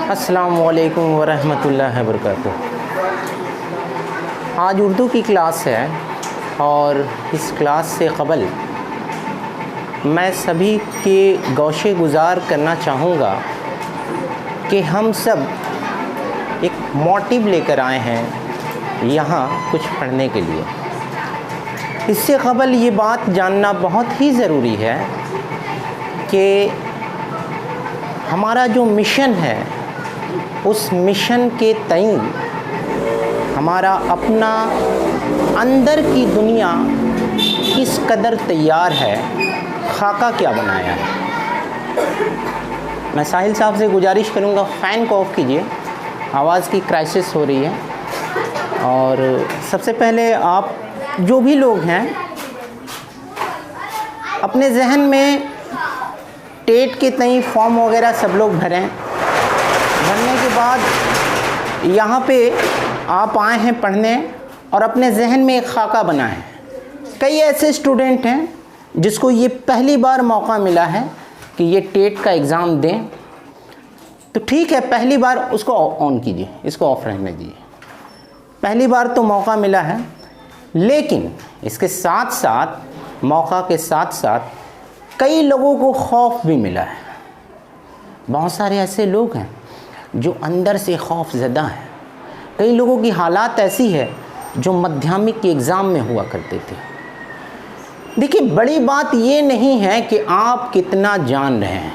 अस्सलामु अलैकुम वरहमतुल्लाहि वबरकातुहू। आज उर्दू की क्लास है और इस क्लास से क़बल मैं सभी के गौशे गुज़ार करना चाहूँगा कि हम सब एक मोटिव लेकर आए हैं यहाँ कुछ पढ़ने के लिए। इससे क़बल ये बात जानना बहुत ही ज़रूरी है कि हमारा जो मिशन है उस मिशन के तई हमारा अपना अंदर की दुनिया किस कदर तैयार है, खाका क्या बनाया है। मैं साहिल साहब से गुजारिश करूँगा फ़ैन को ऑफ़ कीजिए, आवाज़ की क्राइसिस हो रही है। और सबसे पहले आप जो भी लोग हैं अपने जहन में टेट के तई फॉर्म वगैरह सब लोग भरें। भरने के बाद यहाँ पे आप आए हैं पढ़ने और अपने जहन में एक खाका बनाएं। कई ऐसे स्टूडेंट हैं जिसको ये पहली बार मौका मिला है कि ये टेट का एग्ज़ाम दें, तो ठीक है, पहली बार उसको ऑन कीजिए, इसको ऑफ रहने दीजिए। पहली बार तो मौका मिला है, लेकिन इसके साथ साथ मौका के साथ साथ कई लोगों को खौफ भी मिला है। बहुत सारे ऐसे लोग हैं जो अंदर से खौफ ज़दा हैं। कई लोगों की हालात ऐसी है जो माध्यमिक के एग्ज़ाम में हुआ करते थे। देखिए, बड़ी बात ये नहीं है कि आप कितना जान रहे हैं,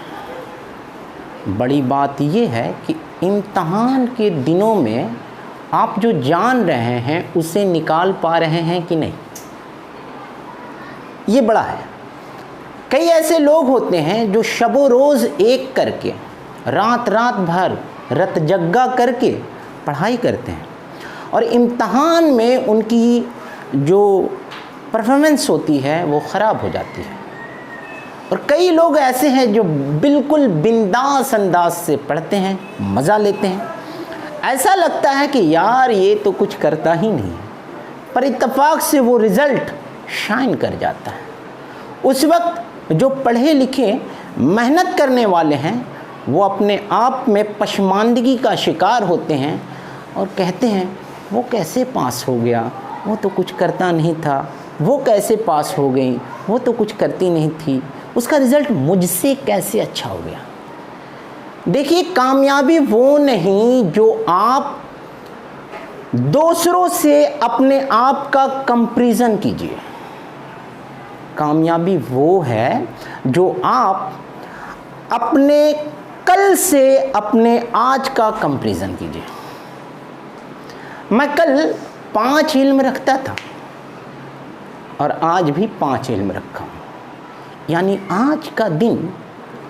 बड़ी बात ये है कि इम्तहान के दिनों में आप जो जान रहे हैं उसे निकाल पा रहे हैं कि नहीं, ये बड़ा है। कई ऐसे लोग होते हैं जो शबो रोज़ एक करके रात रात भर रत जग्गा करके पढ़ाई करते हैं और इम्तहान में उनकी जो परफॉर्मेंस होती है वो ख़राब हो जाती है। और कई लोग ऐसे हैं जो बिल्कुल बिंदास अंदाज से पढ़ते हैं, मज़ा लेते हैं, ऐसा लगता है कि यार ये तो कुछ करता ही नहीं है, पर इत्तेफाक से वो रिज़ल्ट शाइन कर जाता है। उस वक्त जो पढ़े लिखे मेहनत करने वाले हैं वो अपने आप में पशमानदगी का शिकार होते हैं और कहते हैं वो कैसे पास हो गया, वो तो कुछ करता नहीं था, वो कैसे पास हो गई, वो तो कुछ करती नहीं थी, उसका रिज़ल्ट मुझसे कैसे अच्छा हो गया। देखिए, कामयाबी वो नहीं जो आप दूसरों से अपने आप का कंपैरिजन कीजिए। कामयाबी वो है जो आप अपने कल से अपने आज का कंपैरिजन कीजिए। मैं कल 5 इल्म रखता था और आज भी 5 इल्म रखा हूँ। यानी आज का दिन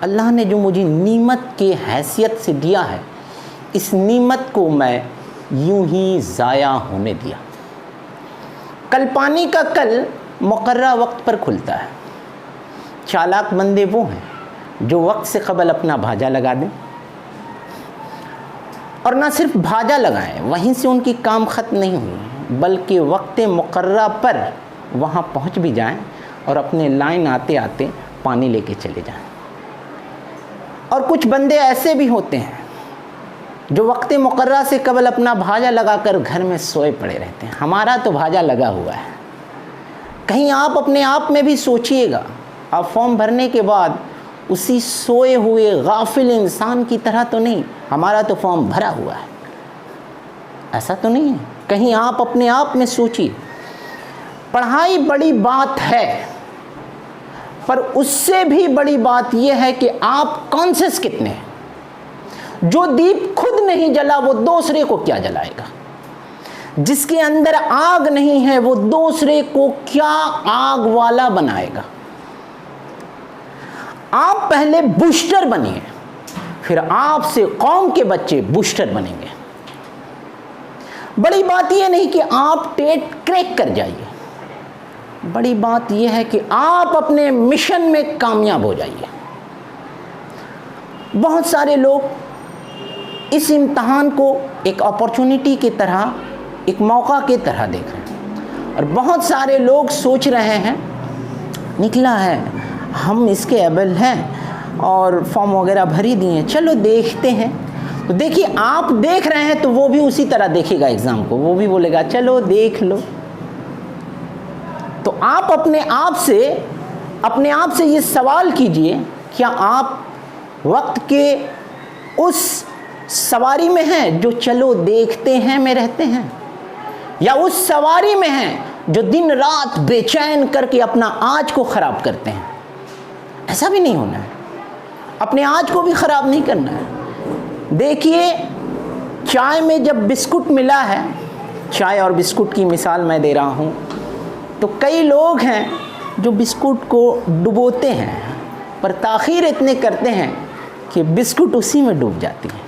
अल्लाह ने जो मुझे नीमत के हैसियत से दिया है, इस नीमत को मैं यूं ही ज़ाया होने दिया। कल पानी का कल मुकर्रर वक्त पर खुलता है। चालाक बंदे वो हैं जो वक्त से क़बल अपना भाजा लगा दें, और ना सिर्फ भाजा लगाएं, वहीं से उनकी काम ख़त्म नहीं हुई, बल्कि वक्त मुकर्रर पर वहाँ पहुँच भी जाएं और अपने लाइन आते आते पानी लेके चले जाएं। और कुछ बंदे ऐसे भी होते हैं जो वक्त मुकर्रर से क़बल अपना भाजा लगाकर घर में सोए पड़े रहते हैं। हमारा तो भाजा लगा हुआ है। कहीं आप अपने आप में भी सोचिएगा, आप फॉर्म भरने के बाद उसी सोए हुए गाफिल इंसान की तरह तो नहीं, हमारा तो फॉर्म भरा हुआ है, ऐसा तो नहीं है। कहीं आप अपने आप में सोचिए। पढ़ाई बड़ी बात है, पर उससे भी बड़ी बात यह है कि आप कॉन्शियस कितने हैं। जो दीप खुद नहीं जला वो दूसरे को क्या जलाएगा। जिसके अंदर आग नहीं है वो दूसरे को क्या आग वाला बनाएगा। आप पहले बूस्टर बनिए, फिर आपसे कौम के बच्चे बूस्टर बनेंगे। बड़ी बात यह नहीं कि आप टेट क्रैक कर जाइए, बड़ी बात यह है कि आप अपने मिशन में कामयाब हो जाइए। बहुत सारे लोग इस इम्तहान को एक अपॉर्चुनिटी की तरह, एक मौका की तरह देख रहे हैं, और बहुत सारे लोग सोच रहे हैं निकला है, हम इसके एबल हैं और फॉर्म वगैरह भरी दिए हैं, चलो देखते हैं। तो देखिए, आप देख रहे हैं तो वो भी उसी तरह देखेगा एग्जाम को, वो भी बोलेगा चलो देख लो। तो आप अपने आप से ये सवाल कीजिए, क्या आप वक्त के उस सवारी में हैं जो चलो देखते हैं में रहते हैं, या उस सवारी में हैं जो दिन रात बेचैन करके अपना आज को खराब करते हैं? ऐसा भी नहीं होना है, अपने आज को भी खराब नहीं करना है। देखिए, चाय में जब बिस्कुट मिला है, चाय और बिस्कुट की मिसाल मैं दे रहा हूँ, तो कई लोग हैं जो बिस्कुट को डुबोते हैं, पर ताख़ीर इतने करते हैं कि बिस्कुट उसी में डूब जाती है।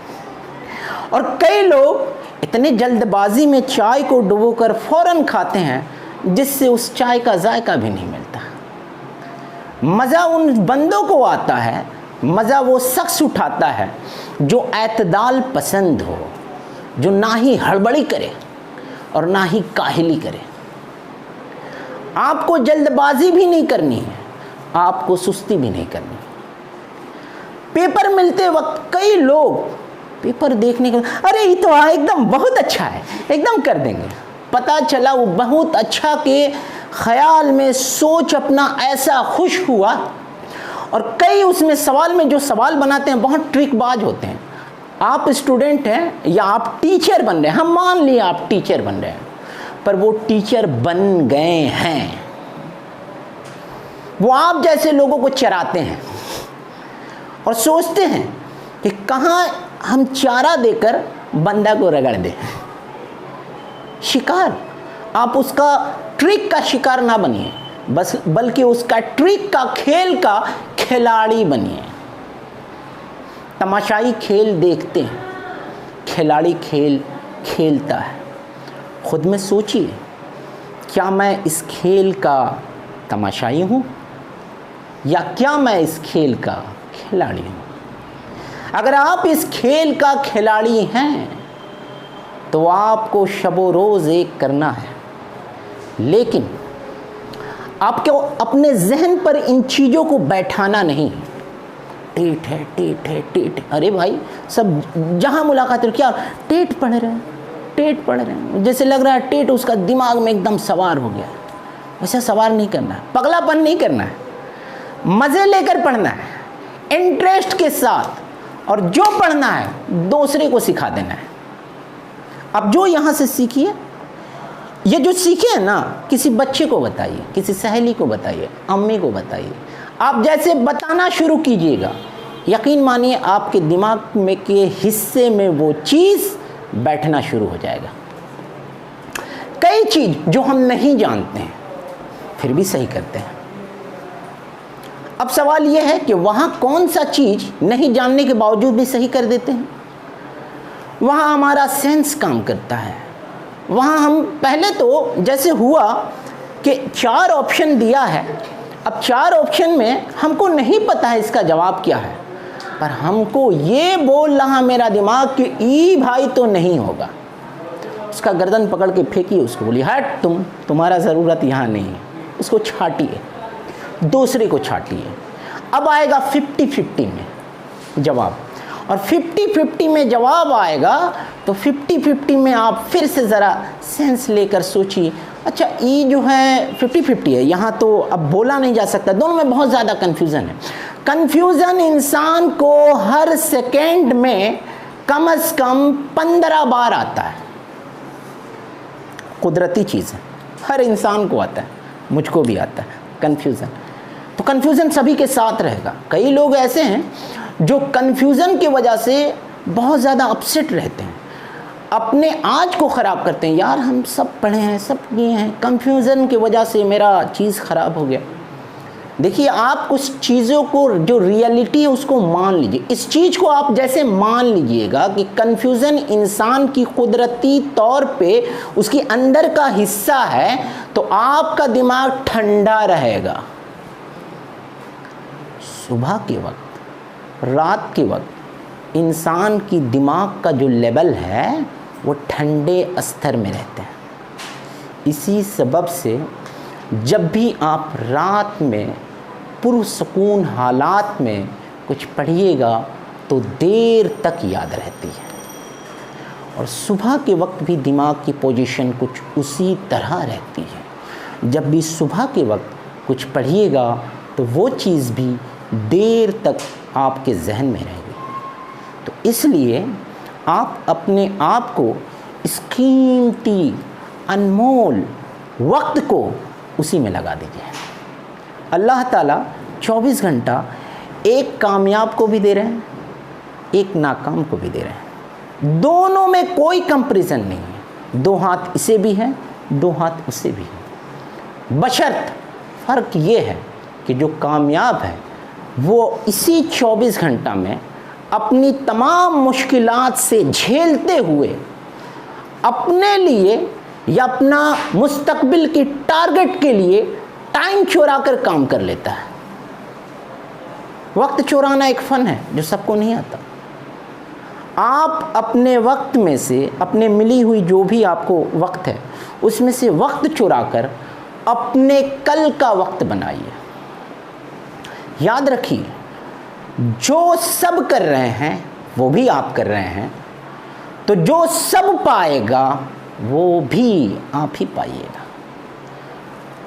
और कई लोग इतने जल्दबाजी में चाय को डुबोकर फ़ौरन खाते हैं जिससे उस चाय का जायका भी नहीं मिलता। मज़ा उन बंदों को आता है, मज़ा वो शख्स उठाता है जो एतदाल पसंद हो, जो ना ही हड़बड़ी करे और ना ही काहिली करे। आपको जल्दबाजी भी नहीं करनी है, आपको सुस्ती भी नहीं करनी। पेपर मिलते वक्त कई लोग पेपर देखने के, अरे ये तो एकदम बहुत अच्छा है, एकदम कर देंगे। पता चला वो बहुत अच्छा के ख्याल में सोच अपना ऐसा खुश हुआ, और कई उसमें सवाल में जो सवाल बनाते हैं बहुत ट्रिकबाज होते हैं। आप स्टूडेंट हैं या आप टीचर बन रहे हैं, हम मान लिए आप टीचर बन रहे हैं, पर वो टीचर बन गए हैं, वो आप जैसे लोगों को चराते हैं और सोचते हैं कि कहाँ हम चारा देकर बंदा को रगड़ दें। शिकार, आप उसका ट्रिक का शिकार ना बनिए, बस बल्कि उसका ट्रिक का, खेल का खिलाड़ी बनिए। तमाशाई खेल देखते हैं, खिलाड़ी खेल खेलता है। खुद में सोचिए, क्या मैं इस खेल का तमाशाई हूँ या क्या मैं इस खेल का खिलाड़ी हूँ? अगर आप इस खेल का खिलाड़ी हैं तो आपको शबो रोज़ एक करना है, लेकिन आपको अपने जहन पर इन चीज़ों को बैठाना नहीं। टेट है, टेट है, टेट है। अरे भाई, सब जहाँ मुलाकात है क्या टेट पढ़ रहे हैं, टेट पढ़ रहे हैं, जैसे लग रहा है टेट उसका दिमाग में एकदम सवार हो गया। वैसे सवार नहीं करना है, पगलापन नहीं करना है, मज़े लेकर पढ़ना है, इंटरेस्ट के साथ, और जो पढ़ना है दूसरे को सिखा देना है। अब जो यहाँ से सीखिए, ये जो सीखे हैं ना, किसी बच्चे को बताइए, किसी सहेली को बताइए, अम्मी को बताइए। आप जैसे बताना शुरू कीजिएगा, यकीन मानिए आपके दिमाग में के हिस्से में वो चीज़ बैठना शुरू हो जाएगा। कई चीज़ जो हम नहीं जानते हैं फिर भी सही करते हैं। अब सवाल यह है कि वहाँ कौन सा चीज़ नहीं जानने के बावजूद भी सही कर देते हैं? वहाँ हमारा सेंस काम करता है। वहाँ हम पहले तो जैसे हुआ कि 4 ऑप्शन दिया है, अब 4 ऑप्शन में हमको नहीं पता है इसका जवाब क्या है, पर हमको ये बोल रहा मेरा दिमाग कि ई भाई तो नहीं होगा। उसका गर्दन पकड़ के फेंकिए, उसको बोलिए हट, तुम्हारा ज़रूरत यहाँ नहीं है। उसको छाटिए, दूसरे को छाटिए। अब आएगा 50-50 में जवाब, और 50-50 में जवाब आएगा तो 50-50 में आप फिर से ज़रा सेंस लेकर सोचिए, अच्छा ये जो है 50-50 है, यहाँ तो अब बोला नहीं जा सकता, दोनों में बहुत ज़्यादा कन्फ्यूज़न है। कन्फ्यूज़न इंसान को हर सेकेंड में कम से कम 15 बार आता है। कुदरती चीज़ है, हर इंसान को आता है, मुझको भी आता है कन्फ्यूज़न। तो कन्फ्यूज़न सभी के साथ रहेगा। कई लोग ऐसे हैं जो कन्फ्यूज़न की वजह से बहुत ज़्यादा अपसेट रहते हैं, अपने आज को ख़राब करते हैं। यार हम सब पढ़े हैं, सब किए हैं, कन्फ्यूज़न की वजह से मेरा चीज़ ख़राब हो गया। देखिए, आप कुछ चीज़ों को, जो रियलिटी है उसको मान लीजिए। इस चीज़ को आप जैसे मान लीजिएगा कि कन्फ्यूज़न इंसान की कुदरती तौर पे उसके अंदर का हिस्सा है, तो आपका दिमाग ठंडा रहेगा। सुबह के वक्त, रात के वक्त इंसान की दिमाग का जो लेवल है वो ठंडे स्तर में रहता है। इसी सबब से जब भी आप रात में पुरसुकून हालात में कुछ पढ़िएगा तो देर तक याद रहती है। और सुबह के वक्त भी दिमाग की पोजीशन कुछ उसी तरह रहती है। जब भी सुबह के वक्त कुछ पढ़िएगा तो वो चीज़ भी देर तक आपके जहन में रहेगी। तो इसलिए आप अपने आप को इस कीमती अनमोल वक्त को उसी में लगा दीजिए। अल्लाह ताला 24 घंटा एक कामयाब को भी दे रहे हैं, एक नाकाम को भी दे रहे हैं। दोनों में कोई कंपैरिजन नहीं है। 2 हाथ इसे भी है, 2 हाथ उसे भी है। बशर्त फ़र्क ये है कि जो कामयाब है वो इसी 24 घंटा में अपनी तमाम मुश्किलात से झेलते हुए अपने लिए या अपना मुस्तकबिल की टारगेट के लिए टाइम चुरा कर काम कर लेता है। वक्त चुराना एक फ़न है जो सबको नहीं आता। आप अपने वक्त में से, अपने मिली हुई जो भी आपको वक्त है उसमें से वक्त चुरा कर अपने कल का वक्त बनाइए। याद रखिए, जो सब कर रहे हैं वो भी आप कर रहे हैं, तो जो सब पाएगा वो भी आप ही पाइएगा।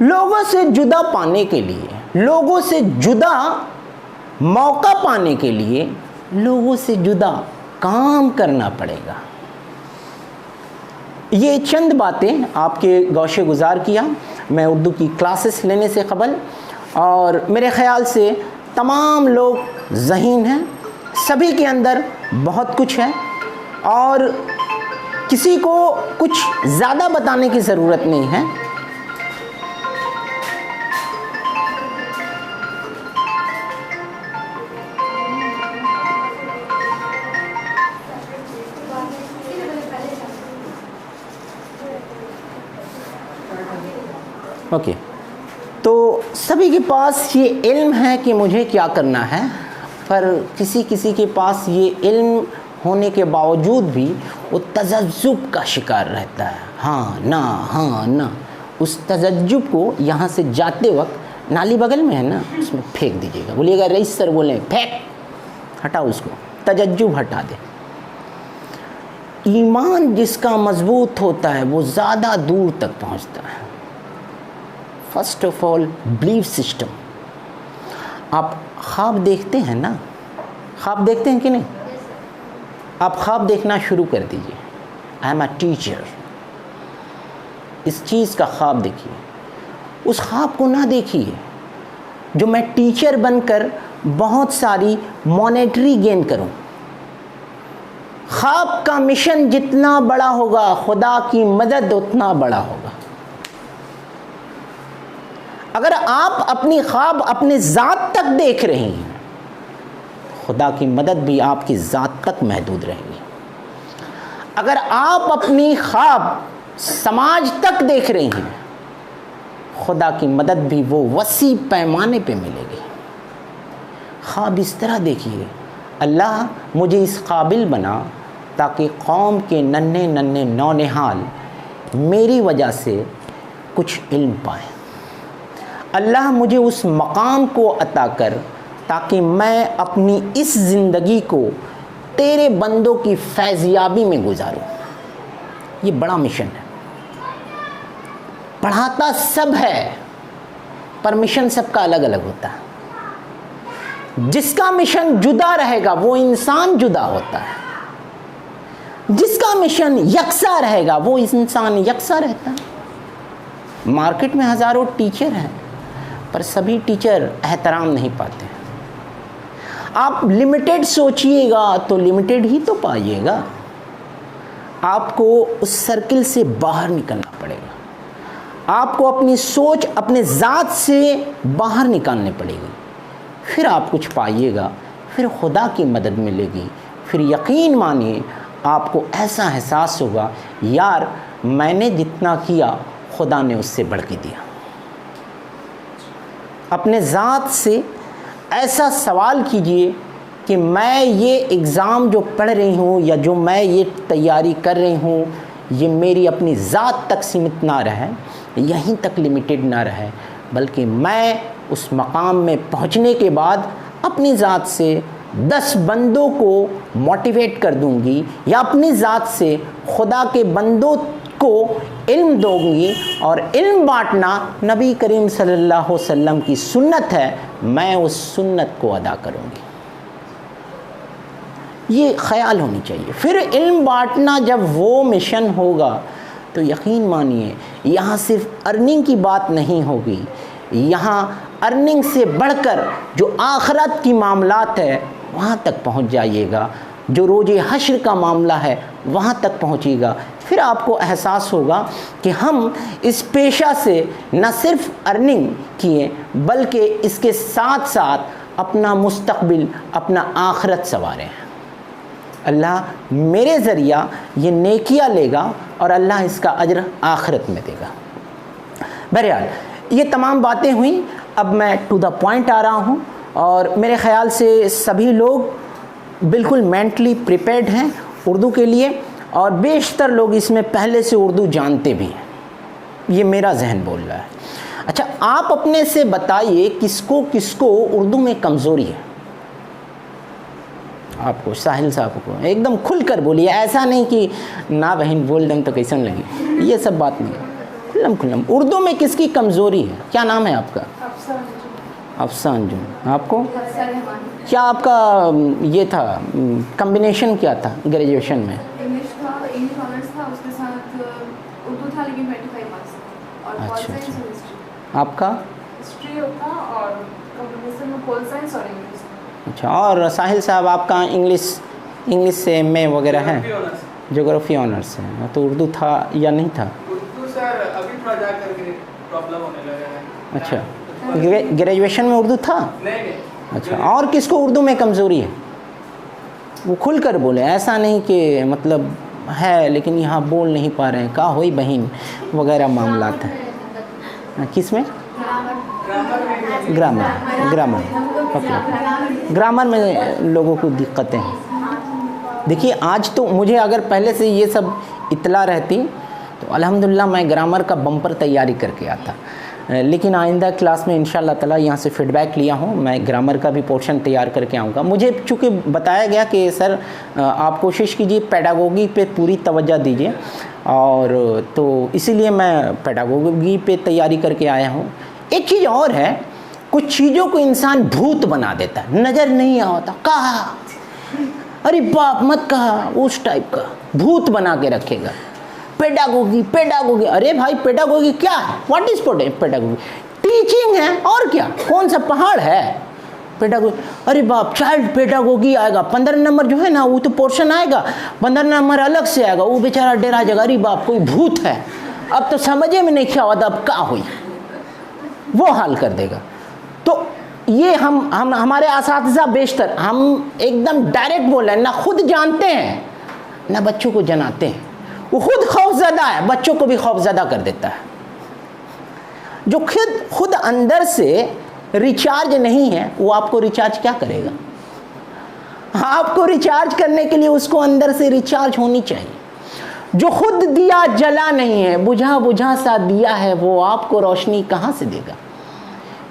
लोगों से जुदा पाने के लिए, लोगों से जुदा मौका पाने के लिए लोगों से जुदा काम करना पड़ेगा। ये चंद बातें आपके गौशे गुजार किया मैं उर्दू की क्लासेस लेने से कबल, और मेरे ख़्याल से तमाम लोग ज़हीन हैं, सभी के अंदर बहुत कुछ है और किसी को कुछ ज़्यादा बताने की ज़रूरत नहीं है। ओके, तो सभी के पास ये इल्म है कि मुझे क्या करना है, पर किसी किसी के पास ये इल्म होने के बावजूद भी वो तजज्जुब का शिकार रहता है। हाँ ना, उस तजज्जुब को यहाँ से जाते वक्त नाली बगल में है ना, उसमें फेंक दीजिएगा। बोलिएगा रईस सर बोले फेंक, हटाओ उसको, तजज्जुब हटा दे। ईमान जिसका मजबूत होता है वो ज़्यादा दूर तक पहुँचता है। First of all belief system. आप ख्वाब देखते हैं ना, ख्वाब देखते हैं कि नहीं? आप ख्वाब देखना शुरू कर दीजिए। आई एम अ टीचर, इस चीज़ का ख्वाब देखिए। उस ख्वाब को ना देखिए जो मैं टीचर बनकर बहुत सारी मॉनेटरी गेन करूं। ख्वाब का मिशन जितना बड़ा होगा खुदा की मदद उतना बड़ा होगा। अगर आप अपनी ख्वाब अपने ज़ात तक देख रहे हैं, खुदा की मदद भी आपकी ज़ात तक महदूद रहेगी। अगर आप अपनी ख्वाब समाज तक देख रहे हैं, खुदा की मदद भी वो वसी पैमाने पे मिलेगी। ख्वाब इस तरह देखिए, अल्लाह मुझे इस काबिल बना ताकि कौम के नन्हे नन्हे नौनिहाल मेरी वजह से कुछ इल्म पाएँ। अल्लाह मुझे उस मकाम को अता कर ताकि मैं अपनी इस ज़िंदगी को तेरे बंदों की फैज़याबी में गुजारूं। ये बड़ा मिशन है। पढ़ाता सब है पर मिशन सबका अलग अलग होता है। जिसका मिशन जुदा रहेगा वो इंसान जुदा होता है, जिसका मिशन यकसा रहेगा वो इंसान यकसा रहता है। मार्केट में हज़ारों टीचर हैं पर सभी टीचर एहतराम नहीं पाते। आप लिमिटेड सोचिएगा तो लिमिटेड ही तो पाइएगा। आपको उस सर्किल से बाहर निकलना पड़ेगा। आपको अपनी सोच अपने ज़ात से बाहर निकालनी पड़ेगी, फिर आप कुछ पाइएगा, फिर खुदा की मदद मिलेगी। फिर यकीन मानिए आपको ऐसा एहसास होगा, यार मैंने जितना किया खुदा ने उससे बढ़ के दिया। अपने ज़ात से ऐसा सवाल कीजिए कि मैं ये एग्ज़ाम जो पढ़ रही हूँ या जो मैं ये तैयारी कर रही हूँ, ये मेरी अपनी ज़ात तक सीमित ना रहे, यहीं तक लिमिटेड ना रहे, बल्कि मैं उस मकाम में पहुँचने के बाद अपनी ज़ात से 10 बंदों को मोटिवेट कर दूंगी या अपनी ज़ात से खुदा के बंदों को इल्म दूंगी, और इल्म बांटना नबी करीम सल्लल्लाहु अलैहि वसल्लम की सुन्नत है, मैं उस सुन्नत को अदा करूंगी। ये ख्याल होनी चाहिए। फिर इल्म बांटना जब वो मिशन होगा तो यकीन मानिए यहाँ सिर्फ अर्निंग की बात नहीं होगी, यहाँ अर्निंग से बढ़कर जो आखिरत की मामलात है वहाँ तक पहुँच जाइएगा, जो रोज़े हश्र का मामला है वहाँ तक पहुँचिएगा। फिर आपको एहसास होगा कि हम इस पेशा से न सिर्फ अर्निंग किए बल्कि इसके साथ साथ अपना मुस्तकबिल, अपना आखिरत संवारे हैं। अल्लाह मेरे ज़रिया ये नेकियां लेगा और अल्लाह इसका अज्र आखिरत में देगा। बहरहाल ये तमाम बातें हुई, अब मैं टू द पॉइंट आ रहा हूँ, और मेरे ख़्याल से सभी लोग बिल्कुल मेंटली प्रिपेयर्ड हैं उर्दू के लिए, और बेशतर लोग इसमें पहले से उर्दू जानते भी हैं, ये मेरा जहन बोल रहा है। अच्छा, आप अपने से बताइए किसको किसको उर्दू में कमज़ोरी है? आपको, साहिल साहब को एकदम खुल कर बोलिए, ऐसा नहीं कि ना बहन बोल दें तो कैसन लगी, ये सब बात नहीं है। खुल्लम खुल्लम उर्दू में किसकी कमज़ोरी है? क्या नाम है आपका? अफसान जुन। आपको क्या आपका ये था कॉम्बिनेशन क्या था ग्रेजुएशन में? इंग्लिश था, इंग्लिश ऑनर्स था, उसके साथ उर्दू था लेकिन 25 मार्क्स और अच्छा, पॉल साइंस अच्छा। और हिस्ट्री। आपका हिस्ट्री होता और कॉम्बिनेशन में पॉल साइंस और इंग्लिश। अच्छा, और साहिल साहब आपका इंग्लिश से एमए वगैरह है? ज्योग्राफी ऑनर्स है, तो उर्दू था या नहीं था? उर्दू सर अभी थोड़ा जा करके प्रॉब्लम होने लगा है। अच्छा, ग्रेजुएशन में उर्दू था? नहीं। अच्छा, और किसको उर्दू में कमज़ोरी है? वो खुल कर बोले, ऐसा नहीं कि मतलब है लेकिन यहाँ बोल नहीं पा रहे हैं, का होई बहन वगैरह मामला है। किस में? ग्रामर ओके, ग्रामर में लोगों को दिक्कतें हैं। देखिए, आज तो मुझे अगर पहले से ये सब इतला रहती तो अल्हम्दुलिल्लाह मैं ग्रामर का बम्पर तैयारी करके आता, लेकिन आइंदा क्लास में इंशाल्लाह ताला यहाँ से फीडबैक लिया हूँ, मैं ग्रामर का भी पोर्शन तैयार करके आऊँगा। मुझे चूँकि बताया गया कि सर आप कोशिश कीजिए पेडागोगी पे पूरी तवज्जो दीजिए, और तो इसीलिए मैं पेडागोगी पे तैयारी करके आया हूँ। एक चीज़ और है, कुछ चीज़ों को इंसान भूत बना देता है, नज़र नहीं आता, कहा अरे बाप मत कहा, उस टाइप का भूत बना के रखेगा। पेडागोगी, अरे भाई पेडागोगी क्या है? What is pedagogy? टीचिंग है, और क्या? कौन सा पहाड़ है पेडागोगी? अरे बाप, चाइल्ड पेडागोगी आएगा, 15 नंबर जो है ना वो तो पोर्शन आएगा, 15 नंबर अलग से आएगा, वो बेचारा डेरा जगह, अरे बाप कोई भूत है, अब तो समझे में नहीं क्या होता, अब क्या हुई, वो हाल कर देगा। तो ये हम हमारे असातिज़ा बेशतर हम एकदम डायरेक्ट बोल रहे हैं, ना खुद जानते हैं ना बच्चों को जनाते हैं। वो खुद खौफज़दा है, बच्चों को भी खौफज़दा कर देता है। जो खुद अंदर से रिचार्ज नहीं है वो आपको रिचार्ज क्या करेगा? आपको रिचार्ज करने के लिए उसको अंदर से रिचार्ज होनी चाहिए। जो खुद दिया जला नहीं है, बुझा बुझा सा दिया है, वो आपको रोशनी कहाँ से देगा?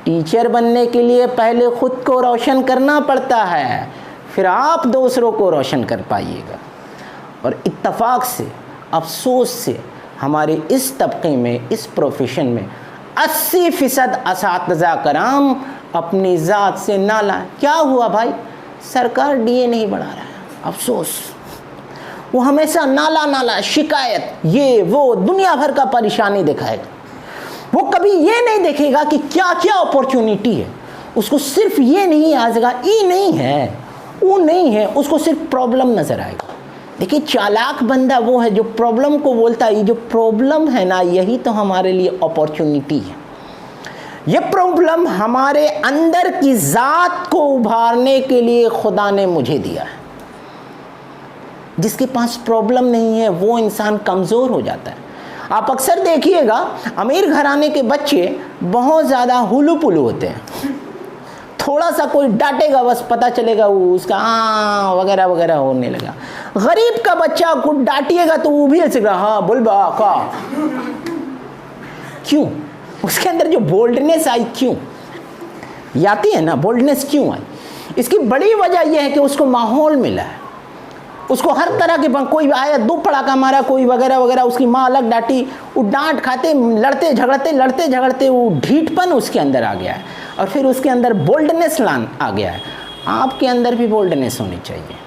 टीचर बनने के लिए पहले खुद को रोशन करना पड़ता है, फिर आप दूसरों को रोशन कर पाइएगा। और इत्तफाक से, अफसोस से हमारे इस तबके में, इस प्रोफेशन में 80% असातिज़ा कराम अपनी ज़ात से नाला। क्या हुआ भाई? सरकार डीए नहीं बढ़ा रहा है, अफसोस। वो हमेशा नाला शिकायत, ये वो दुनिया भर का परेशानी दिखाएगा। वो कभी ये नहीं देखेगा कि क्या क्या अपॉर्चुनिटी है। उसको सिर्फ ये नहीं आएगा, ई नहीं है, वो नहीं है, उसको सिर्फ प्रॉब्लम नज़र आएगा। देखिए, चालाक बंदा वो है जो प्रॉब्लम को बोलता है, ये जो प्रॉब्लम है ना, यही तो हमारे लिए अपॉर्चुनिटी है। ये प्रॉब्लम हमारे अंदर की ज़ात को उभारने के लिए खुदा ने मुझे दिया है। जिसके पास प्रॉब्लम नहीं है वो इंसान कमज़ोर हो जाता है। आप अक्सर देखिएगा, अमीर घराने के बच्चे बहुत ज़्यादा हुलू पुलू होते हैं। थोड़ा सा कोई डांटेगा बस पता चलेगा वो उसका वगैरह वगैरह होने लगा। गरीब का बच्चा को डांटिएगा तो वो भी ऐसे हाँ बोल बा का, क्यों? उसके अंदर जो बोल्डनेस आई क्यों? आती है ना, बोल्डनेस क्यों आई? इसकी बड़ी वजह यह है कि उसको माहौल मिला है, उसको हर तरह के कोई आया 2 पड़ाका मारा कोई वगैरह वगैरह, उसकी माँ अलग डांटी, वो डांट खाते लड़ते झगड़ते वो ढीठपन उसके अंदर आ गया है और फिर उसके अंदर बोल्डनेस आ गया है। आपके अंदर भी बोल्डनेस होनी चाहिए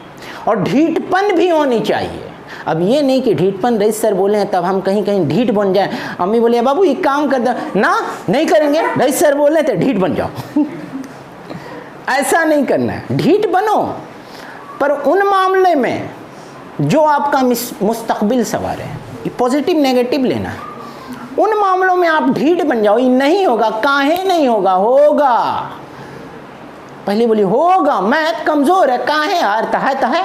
और ढीठपन भी होनी चाहिए। अब ये नहीं कि ढीठपन रईस सर बोले हैं तब हम कहीं कहीं ढीठ बन जाए, अम्मी बोले बाबू ये काम कर दो ना, नहीं करेंगे, रईस सर बोले तो ढीठ बन जाओ ऐसा नहीं करना है, ढीठ बनो पर उन मामले में जो आपका मुस्तकबिल सवार है, पॉजिटिव नेगेटिव लेना है, उन मामलों में आप ढीठ बन जाओ। ये नहीं होगा, काहे नहीं होगा, होगा। पहले बोली होगा, मैथ कमज़ोर है, काहे यार, है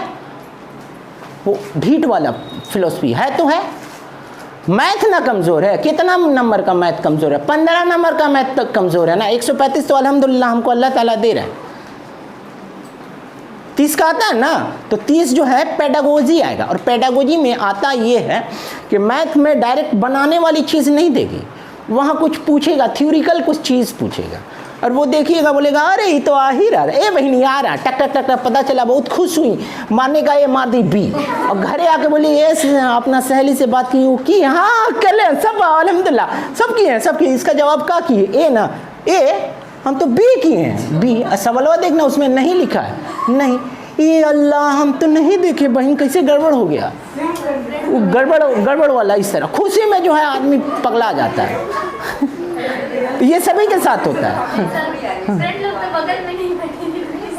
वो ढीठ वाला फिलोसफी है तो है। मैथ ना कमज़ोर है, कितना नंबर का मैथ कमज़ोर है, 15 नंबर का मैथ तक कमज़ोर है ना, 135 तो अल्हम्दुलिल्लाह हमको अल्लाह ताला दे रहा है। 30 का आता है ना, तो 30 जो है पेडागोजी आएगा और पेडागोजी में आता ये है कि मैथ में डायरेक्ट बनाने वाली चीज़ नहीं देगी, वहाँ कुछ पूछेगा, थ्योरिकल कुछ चीज़ पूछेगा और वो देखिएगा, बोलेगा अरे ये तो आ ही रहा है, ए बहनी आ रहा, टक टक टक टक, पता चला, बहुत खुश हुई, मारने का ये मार दी बी, और घरे आके बोली ये अपना सहेली से बात की, वो की, हाँ कर ले, सब अल्हम्दुलिल्लाह सब किए हैं, सब किए, इसका जवाब क्या किए, ए ना, ए हम तो बी किए हैं, बी। सवाल देखना उसमें नहीं लिखा है, नहीं, ये अल्लाह हम तो नहीं देखे बहन, कैसे गड़बड़ हो गया, वो गड़बड़ वाला इस तरह खुशी में जो है आदमी पगला जाता है ये सभी के साथ होता है।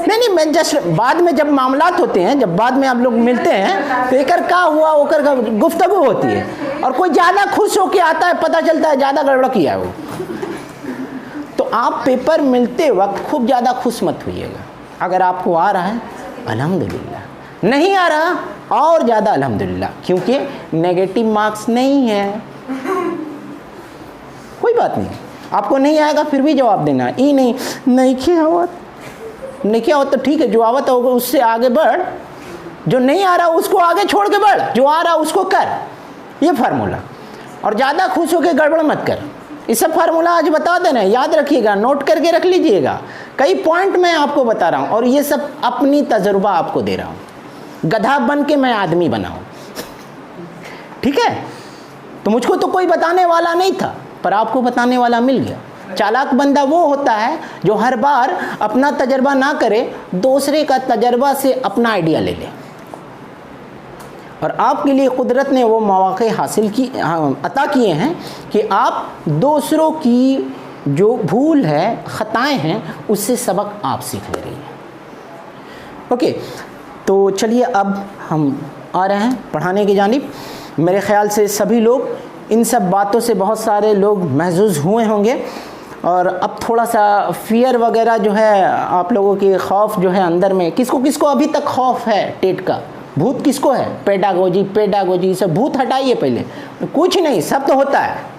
नहीं, मैं जस्ट बाद में जब मामलात होते हैं, जब बाद में आप लोग मिलते हैं तो एकर का हुआ ओकर का गुफ्तगू होती है और कोई ज़्यादा खुश होके आता है, पता चलता है ज़्यादा गड़बड़ किया है वो। तो आप पेपर मिलते वक्त खूब ज़्यादा खुश मत होइएगा। अगर आपको आ रहा है अल्हम्दुलिल्लाह, नहीं आ रहा और ज़्यादा अल्हम्दुलिल्लाह, क्योंकि नेगेटिव मार्क्स नहीं है, कोई बात नहीं। आपको नहीं आएगा फिर भी जवाब देना, ये नहीं क्या हो तो ठीक है, जो आवत होगा उससे आगे बढ़, जो नहीं आ रहा उसको आगे छोड़ के बढ़, जो आ रहा उसको कर, ये फार्मूला। और ज़्यादा खुश होकर गड़बड़ मत कर। ये सब फार्मूला आज बता देना, याद रखिएगा, नोट करके रख लीजिएगा। कई पॉइंट मैं आपको बता रहा हूँ और ये सब अपनी तजुर्बा आपको दे रहा हूँ। गधा बन के मैं आदमी बना हूँ, ठीक है। तो मुझको तो कोई बताने वाला नहीं था, पर आपको बताने वाला मिल गया। चालाक बंदा वो होता है जो हर बार अपना तजर्बा ना करे, दूसरे का तजर्बा से अपना आइडिया ले ले। और आपके लिए कुदरत ने वो मौक़े हासिल की अता किए हैं कि आप दूसरों की जो भूल है, ख़ताएँ हैं, उससे सबक आप सीख ले रही हैं। ओके, तो चलिए अब हम आ रहे हैं पढ़ाने की जानिब। मेरे ख़्याल से सभी लोग इन सब बातों से, बहुत सारे लोग महजूज़ हुए होंगे और अब थोड़ा सा फ़ियर वगैरह जो है, आप लोगों की खौफ जो है अंदर में, किसको किसको अभी तक खौफ है टेट का, भूत किसको है, पेडागोजी सब भूत हटाइए पहले। कुछ नहीं, सब तो होता है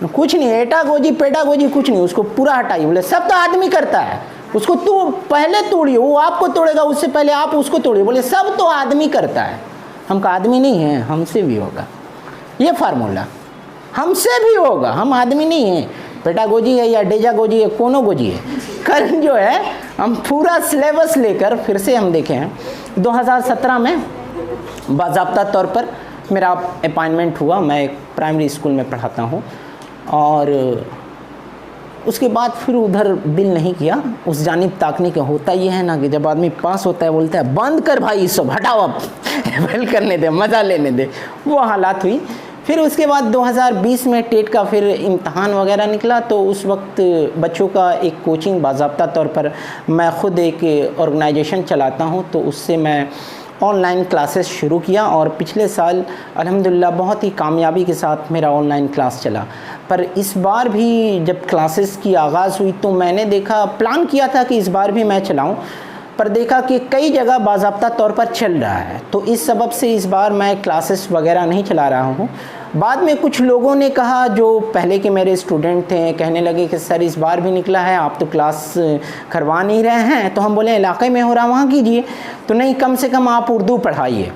कुछ नहीं, एटागोजी पेडागोजी कुछ नहीं, उसको पूरा हटाइए। बोले सब तो आदमी करता है, उसको तू पहले तोड़िए, वो आपको तोड़ेगा, उससे पहले आप उसको तोड़िए। बोले सब तो आदमी करता है, हमका आदमी नहीं है, हमसे भी होगा। ये फार्मूला, हमसे भी होगा, हम आदमी नहीं हैं। पेडागोजी है या डेजागोजी है, कोनोगोजी है, कल जो है हम पूरा सिलेबस लेकर फिर से हम देखे हैं। 2017 में बाज़ाब्ता तौर पर मेरा अपॉइंटमेंट हुआ। मैं एक प्राइमरी स्कूल में पढ़ाता हूँ और उसके बाद फिर उधर दिल नहीं किया उस जानिब ताकने का। होता ये है ना कि जब आदमी पास होता है बोलता है बंद कर भाई, सब हटाओ, अब फेल करने दे, मज़ा लेने दे, वो हालात हुई। फिर उसके बाद 2020 में टेट का फिर इम्तहान वगैरह निकला, तो उस वक्त बच्चों का एक कोचिंग बाज़ाब्ता तौर पर मैं ख़ुद एक ऑर्गेनाइजेशन चलाता हूँ, तो उससे मैं ऑनलाइन क्लासेस शुरू किया और पिछले साल अल्हम्दुलिल्लाह बहुत ही कामयाबी के साथ मेरा ऑनलाइन क्लास चला। पर इस बार भी जब क्लासेस की आगाज़ हुई तो मैंने देखा, प्लान किया था कि इस बार भी मैं चलाऊं, पर देखा कि कई जगह बाज़ाब्ता तौर पर चल रहा है, तो इस सबब से इस बार मैं क्लासेस वगैरह नहीं चला रहा हूँ। बाद में कुछ लोगों ने कहा, जो पहले के मेरे स्टूडेंट थे, कहने लगे कि सर इस बार भी निकला है, आप तो क्लास करवा नहीं रहे हैं। तो हम बोले इलाके में हो रहा वहाँ कीजिए। तो नहीं, कम से कम आप उर्दू पढ़ाइए।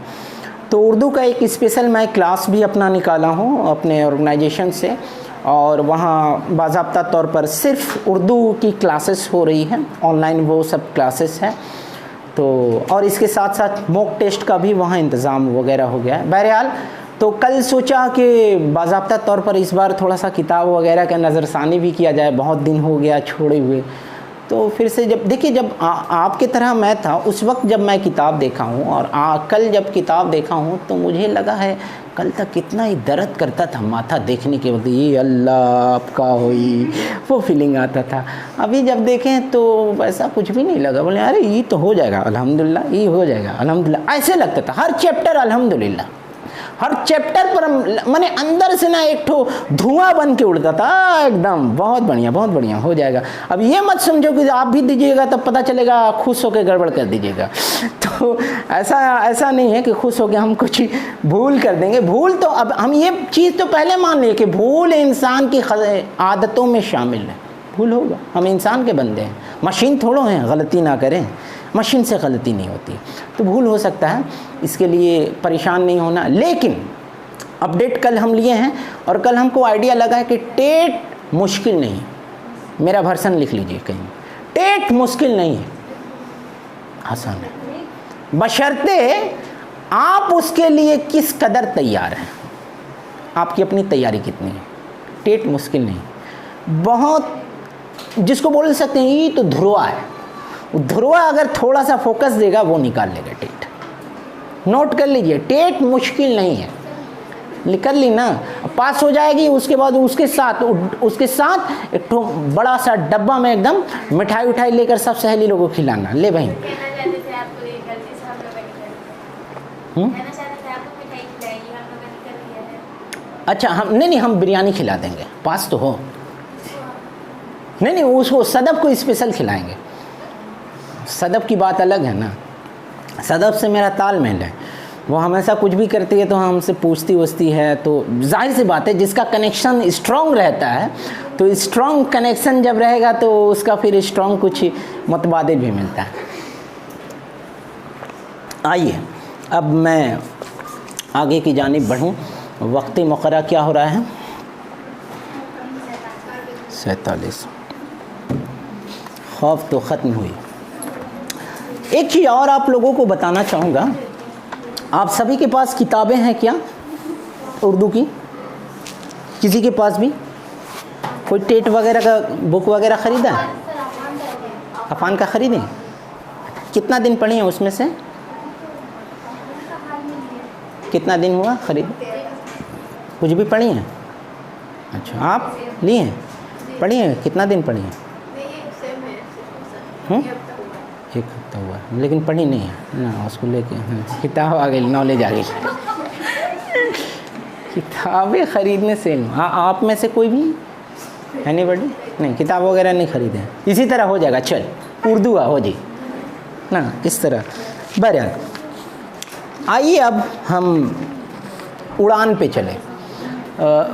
तो उर्दू का एक स्पेशल मैं क्लास भी अपना निकाला हूँ अपने ऑर्गेनाइजेशन से, और वहाँ बाज़ाब्ता तौर पर सिर्फ उर्दू की क्लासेस हो रही हैं, ऑनलाइन वो सब क्लासेस हैं। तो और इसके साथ साथ मॉक टेस्ट का भी वहाँ इंतज़ाम वगैरह हो गया है। बहरहाल तो कल सोचा कि बाज़ाब्ता तौर पर इस बार थोड़ा सा किताब वगैरह का नज़रसानी भी किया जाए, बहुत दिन हो गया छोड़े हुए। तो फिर से जब देखिए, जब आपके तरह मैं था उस वक्त जब मैं किताब देखा हूँ और कल जब किताब देखा हूँ तो मुझे लगा है कल तक कितना ही दर्द करता था माथा देखने के वक्त, ये अल्लाह आपका होई, वो फीलिंग आता था। अभी जब देखें तो वैसा कुछ भी नहीं लगा, बोले अरे ये तो हो जाएगा अल्हम्दुलिल्लाह, ये हो जाएगा अल्हम्दुलिल्लाह, ऐसे लगता था। हर चैप्टर अल्हम्दुलिल्लाह, हर चैप्टर पर मैंने अंदर से ना एक ठो धुआं बन के उड़ता था एकदम, बहुत बढ़िया हो जाएगा। अब ये मत समझो कि आप भी दीजिएगा तब पता चलेगा खुश होकर गड़बड़ कर दीजिएगा। तो ऐसा नहीं है कि खुश होकर हम कुछ भूल कर देंगे। भूल तो अब हम ये चीज़ तो पहले मान लें कि भूल इंसान की आदतों में शामिल है, भूल होगा, हम इंसान के बंदे हैं, मशीन थोड़ो हैं गलती ना करें, मशीन से गलती नहीं होती, तो भूल हो सकता है, इसके लिए परेशान नहीं होना। लेकिन अपडेट कल हम लिए हैं और कल हमको आइडिया लगा है कि टेट मुश्किल नहीं है। मेरा वर्सन लिख लीजिए कहीं, टेट मुश्किल नहीं है, आसान है, बशर्ते आप उसके लिए किस कदर तैयार हैं, आपकी अपनी तैयारी कितनी है। टेट मुश्किल नहीं, बहुत जिसको बोल सकते हैं ये तो ध्रुवा है, ध्रुवा अगर थोड़ा सा फोकस देगा वो निकाल लेगा टेट। नोट कर लीजिए, टेट मुश्किल नहीं है, निकल ली ना, पास हो जाएगी। उसके बाद उसके साथ एक तो बड़ा सा डब्बा में एकदम मिठाई उठाई लेकर सब सहेली लोगों को खिलाना, ले बहन। अच्छा, हम नहीं हम बिरयानी खिला देंगे, पास तो हो। नहीं उसको सदब को स्पेशल खिलाएंगे, सदब की बात अलग है ना, सदब से मेरा तालमेल है, वो हमेशा कुछ भी करती है तो हमसे पूछती वछती है, तो जाहिर सी बात है जिसका कनेक्शन स्ट्रॉन्ग रहता है, तो स्ट्रॉन्ग कनेक्शन जब रहेगा तो उसका फिर स्ट्रॉन्ग कुछ मुतबादिल भी मिलता है। आइए अब मैं आगे की जानिब बढ़ूँ। वक्ती मुक़र्रर क्या हो रहा है? 47। खौफ तो ख़त्म हुई। एक चीज़ और आप लोगों को बताना चाहूँगा, आप सभी के पास किताबें हैं क्या उर्दू की? किसी के पास भी कोई टेट वगैरह का बुक वगैरह ख़रीदा है? अफ़ान का ख़रीदें? कितना दिन पढ़ी हैं उसमें से? कितना दिन हुआ ख़रीद? कुछ भी पढ़ी हैं? अच्छा, आप लिए हैं, पढ़ी हैं? कितना दिन पढ़ी हैं? एक हफ्ता हुआ, लेकिन पढ़ी नहीं है ना, उसको लेके किताब आ गई, नॉलेज आ गई। किताबें ख़रीदने से आप में से कोई भी एनीबॉडी नहीं किताब वगैरह नहीं ख़रीदे? इसी तरह हो जाएगा, चल उर्दू हो जी ना, इस तरह। बहरहाल आइए अब हम उड़ान पे चले।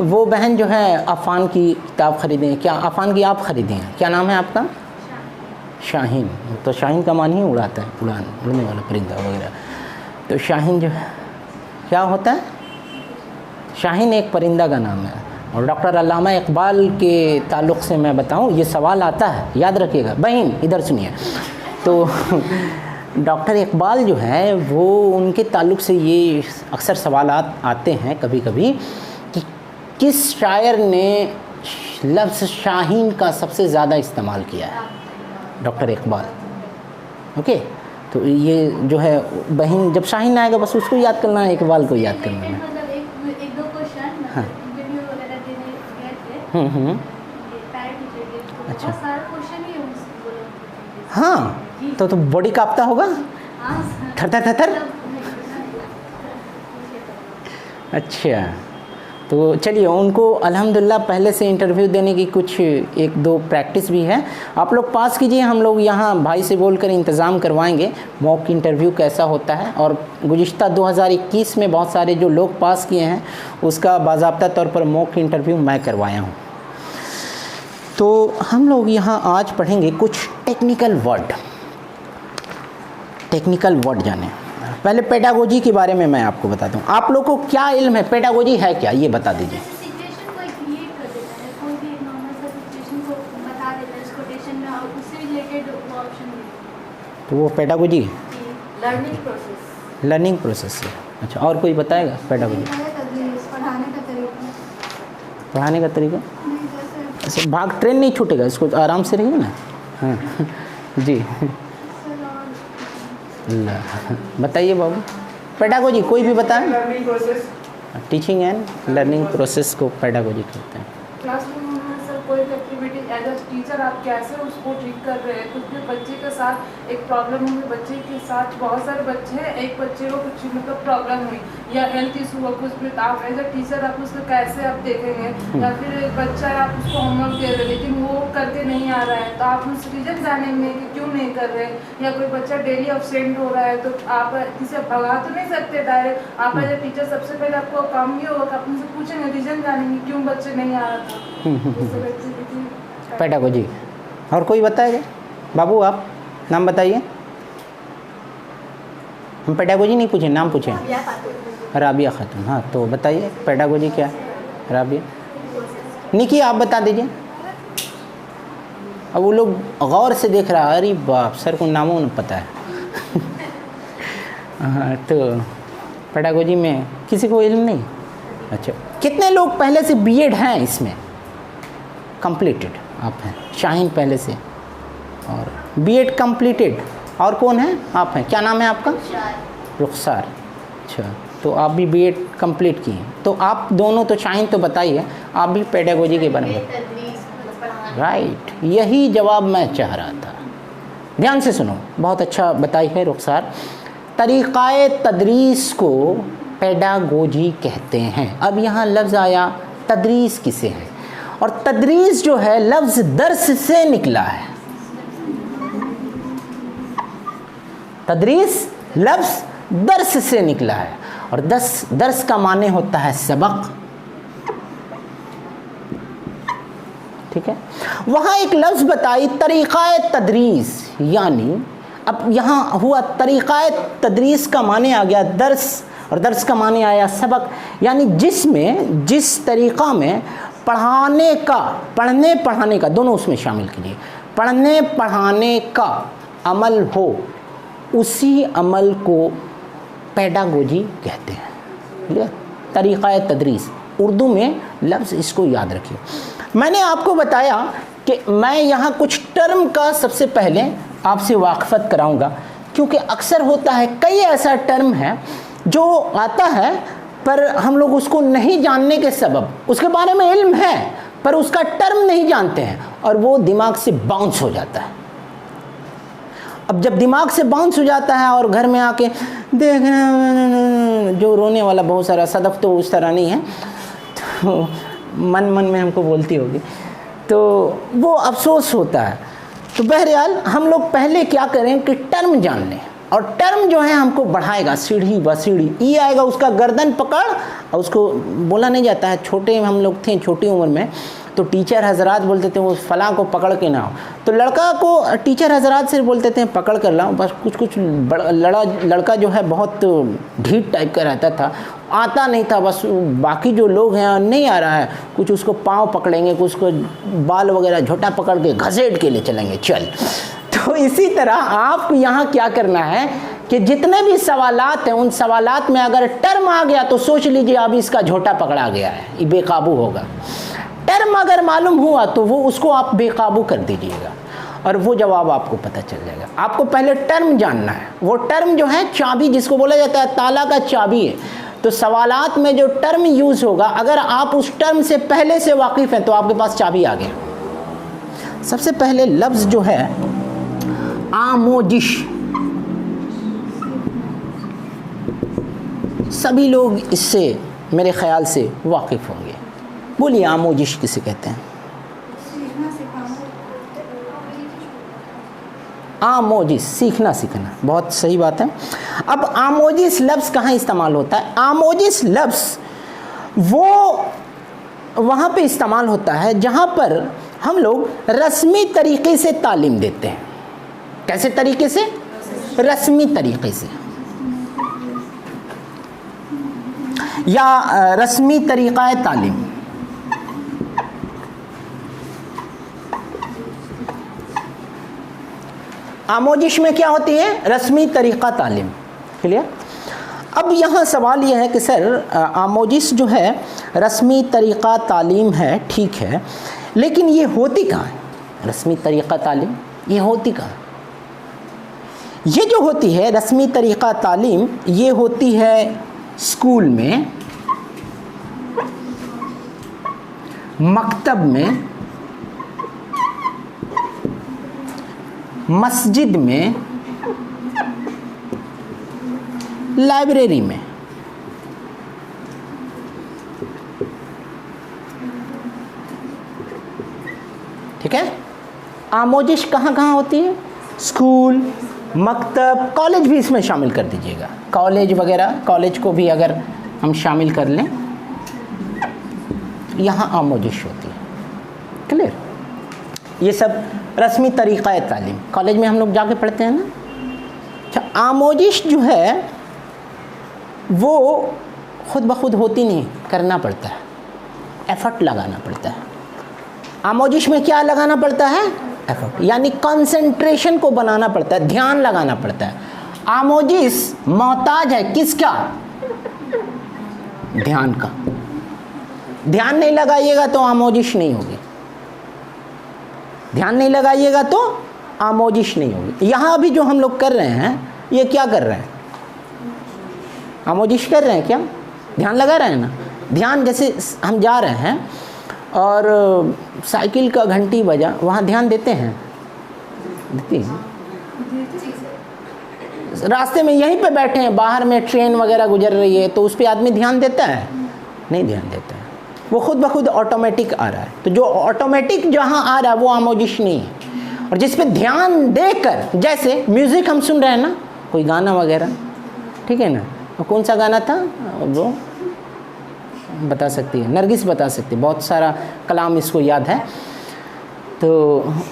वो बहन जो है अफ़ान की किताब ख़रीदें, क्या अफ़ान की आप ख़रीदें? क्या नाम है आपका? शाहीन। तो शाहीन का मान ही उड़ाता है, उड़ान, उड़ने वाला परिंदा वगैरह। तो शाहीन जो है क्या होता है? शाहीन एक परिंदा का नाम है। और डॉक्टर अल्लामा इकबाल के ताल्लुक़ से मैं बताऊं, ये सवाल आता है, याद रखिएगा बहन, इधर सुनिए। तो डॉक्टर इकबाल जो है वो, उनके ताल्लुक़ से ये अक्सर सवालात आते हैं कभी कभी कि किस शायर ने लफ्ज़ शाहीन का सबसे ज़्यादा इस्तेमाल किया है? डॉक्टर इकबाल। ओके, तो ये जो है बहन, जब शाहीन आएगा बस उसको याद करना है, इकबाल को याद करना है। एक दो क्वेश्चन हाँ। इंटरव्यू वगैरह देने गए थे, पैरेंट टीचर के, अच्छा। बहुत सारा क्वेश्चन ही उनको बोलो। हाँ, तो बॉडी काँपता होगा, हाँ थर थर थर। अच्छा, तो चलिए उनको अल्हम्दुलिल्लाह पहले से इंटरव्यू देने की कुछ एक दो प्रैक्टिस भी है। आप लोग पास कीजिए, हम लोग यहाँ भाई से बोलकर इंतज़ाम करवाएंगे मॉक इंटरव्यू कैसा होता है। और गुज़िश्ता 2021 में बहुत सारे जो लोग पास किए हैं उसका बाज़ाब्ता तौर पर मॉक इंटरव्यू मैं करवाया हूँ। तो हम लोग यहाँ आज पढ़ेंगे कुछ टेक्निकल वर्ड जाने। पहले पेडागोजी के बारे में मैं आपको बताता हूँ। आप लोग को क्या इल्म है, पेडागोजी है क्या, ये बता दीजिए। सिचुएशन को क्रिएट कर देता है, तो वो pedagogy learning process. Learning process है। अच्छा, और कोई बताएगा पेडागोजी? पढ़ाने का तरीका। अच्छा, भाग ट्रेन नहीं छूटेगा, इसको आराम से रहिए ना। हाँ जी, बताइए बाबू, पेडागोजी कोई भी बताए? Learning process. Teaching and learning process को पेडागोजी कहते हैं। क्लासरूम में सर कोई एक्टिविटी एज अ टीचर आप कैसे उसको ठीक कर रहे हैं? कुछ भी बच्चे के साथ एक प्रॉब्लम हुई, बच्चे के साथ बहुत सारे बच्चे हैं, एक बच्चे को कुछ मतलब प्रॉब्लम हुई या हेल्थ इशू हुआ कुछ भी, तो आप एज अ टीचर आप उसको कैसे आप देखेंगे? या फिर एक बच्चा है, आप उसको होमवर्क दे रहे लेकिन वो करके नहीं आ रहा है, तो आप उस रीजन जानेंगे कि क्यों नहीं कर रहे। या कोई बच्चा डेली अब्सेंट हो रहा है, तो आप किसे भगा तो नहीं सकते डायरेक्ट, आप एज अ टीचर सबसे पहले आपको काम ये होगा कि आप उनसे पूछेंगे, रीजन जानेंगे क्यों बच्चे नहीं आ रहा था। पेडागोजी। और कोई बताएगा? बाबू आप नाम बताइए। हम पेडागोजी नहीं पूछे, नाम पूछे। राबिया खातून। हाँ, तो बताइए पेडागोजी क्या है? राबिया। निकी आप बता दीजिए। अब वो लोग गौर से देख रहा है, अरे बाप सर को नामों न पता है। हाँ, तो पेडागोजी में किसी को इल्म नहीं? अच्छा, कितने लोग पहले से बीएड हैं इसमें? कंप्लीटेड आप हैं। शाहीन पहले से, और बीएड कंप्लीटेड। और कौन है? आप हैं। क्या नाम है आपका? रुखसार। अच्छा, तो आप भी बीएड कंप्लीट किए, तो आप दोनों तो शाहीन तो बताइए, आप भी पेडागोजी के बारे में। राइट, यही जवाब मैं चाह रहा था। ध्यान से सुनो, बहुत अच्छा बताई है रुखसार। तरीक़ाए तदरीस को पेडागोजी कहते हैं। अब यहाँ लफ्ज़ आया तदरीस किसे है, और तदरीस जो है लफ्ज़ दर्स से निकला है। तदरीस लफ्ज़ दर्स से निकला है, और दर्स का माने होता है सबक। ठीक है, वहाँ एक लफ्ज़ बताई तरीक़ाए तदरीस, यानी अब यहाँ हुआ तरीक़ाए तदरीस का माने आ गया दर्स, और दर्स का माने आया सबक, यानी जिस तरीक़ा में पढ़ने पढ़ाने का दोनों उसमें शामिल कीजिए, पढ़ने पढ़ाने का अमल हो, उसी अमल को पेडागोजी कहते हैं। तरीक़ाए तदरीस उर्दू में लफ्ज़, इसको याद रखिए। मैंने आपको बताया कि मैं यहाँ कुछ टर्म का सबसे पहले आपसे वाक़फ़त कराऊंगा, क्योंकि अक्सर होता है कई ऐसा टर्म है जो आता है पर हम लोग उसको नहीं जानने के सबब, उसके बारे में इल्म है पर उसका टर्म नहीं जानते हैं, और वो दिमाग से बाउंस हो जाता है। अब जब दिमाग से बाउंस हो जाता है और घर में आके देखना, जो रोने वाला बहुत सारा, सदफ तो उस तरह नहीं है, तो मन में हमको बोलती होगी, तो वो अफसोस होता है। तो बहरहाल हम लोग पहले क्या करें कि टर्म जान लें, और टर्म जो है हमको बढ़ाएगा सीढ़ी ब सीढ़ी। ई आएगा, उसका गर्दन पकड़, और उसको बोला नहीं जाता है, छोटे हम लोग थे छोटी उम्र में, तो टीचर हजरात बोलते थे वो फलां को पकड़ के ना आओ, तो लड़का को टीचर हजरात से बोलते थे पकड़ कर लाओ। बस कुछ लड़का जो है बहुत ढीठ टाइप का रहता था, आता नहीं था, बस बाकी जो लोग हैं नहीं आ रहा है, कुछ उसको पाँव पकड़ेंगे, कुछ उसको बाल वगैरह झोटा पकड़ के घसीट के ले चलेंगे, चल। तो इसी तरह आपको यहाँ क्या करना है कि जितने भी सवालात हैं, उन सवालात में अगर टर्म आ गया तो सोच लीजिए अब इसका झोटा पकड़ा गया है, ये बेकाबू होगा। टर्म अगर मालूम हुआ तो वो उसको आप बेकाबू कर दीजिएगा, और वो जवाब आपको पता चल जाएगा। आपको पहले टर्म जानना है। वो टर्म जो है चाबी, जिसको बोला जाता है ताला का चाबी है। तो सवालात में जो टर्म यूज़ होगा, अगर आप उस टर्म से पहले से वाकिफ़ हैं तो आपके पास चाबी आ गया। सबसे पहले लफ्ज़ जो है आमोजिश, सभी लोग इससे मेरे ख्याल से वाकिफ़ होंगे। बोलिए आमोजिश किसे कहते हैं? आमोजिश, सीखना सीखना, बहुत सही बात है। अब आमोजिश लफ्ज़ कहाँ इस्तेमाल होता है? आमोजिश लफ्ज़ वो वहाँ पे इस्तेमाल होता है जहाँ पर हम लोग रस्मी तरीक़े से तालीम देते हैं। कैसे तरीके से? रस्मी तरीक़े से, या रस्मी तरीक़ाए तालीम। आमोजिश में क्या होती है? रस्मी तरीक़ा तालीम। क्लियर? अब यहाँ सवाल यह है कि सर आमोजिश जो है रस्मी तरीक़ा तालीम है, ठीक है, लेकिन ये होती कहाँ है? रस्मी तरीक़ा तालीम ये होती कहाँ है? ये जो होती है रस्मी तरीक़ा तालीम, ये होती है स्कूल में, मकतब में, मस्जिद में, लाइब्रेरी में। ठीक है? आमोजिश कहाँ कहाँ होती है? स्कूल, मकतब, कॉलेज भी इसमें शामिल कर दीजिएगा, कॉलेज वगैरह, कॉलेज को भी अगर हम शामिल कर लें, यहाँ आमोजिश होती है। क्लियर? ये सब रस्मी तरीक़ा तालीम, कॉलेज में हम लोग जाके पढ़ते हैं ना। अच्छा, आमोजिश जो है वो खुद ब खुद होती नहीं, करना पड़ता है, एफर्ट लगाना पड़ता है। आमोजिश में क्या लगाना पड़ता है? एफर्ट, यानी कंसंट्रेशन को बनाना पड़ता है, ध्यान लगाना पड़ता है। आमोजिश मोहताज है किसका? ध्यान का। ध्यान नहीं लगाइएगा तो आमोजिश नहीं होगी, ध्यान नहीं लगाइएगा तो आमोजिश नहीं होगी। यहाँ भी जो हम लोग कर रहे हैं, ये क्या कर रहे हैं? आमोजिश कर रहे हैं क्या? ध्यान लगा रहे हैं ना। ध्यान जैसे हम जा रहे हैं और साइकिल का घंटी बजा, वहाँ ध्यान देते हैं? देते हैं। रास्ते में यहीं पे बैठे हैं, बाहर में ट्रेन वगैरह गुजर रही है, तो उस पर आदमी ध्यान देता है? नहीं ध्यान देता है, वो खुद ब खुद ऑटोमेटिक आ रहा है। तो जो ऑटोमेटिक जहाँ आ रहा है वो आमोजिश नहीं है। और जिस पे ध्यान देकर, जैसे म्यूज़िक हम सुन रहे हैं ना, कोई गाना वगैरह, ठीक है ना, तो कौन सा गाना था वो बता सकती है, नरगिस बता सकती है, बहुत सारा कलाम इसको याद है। तो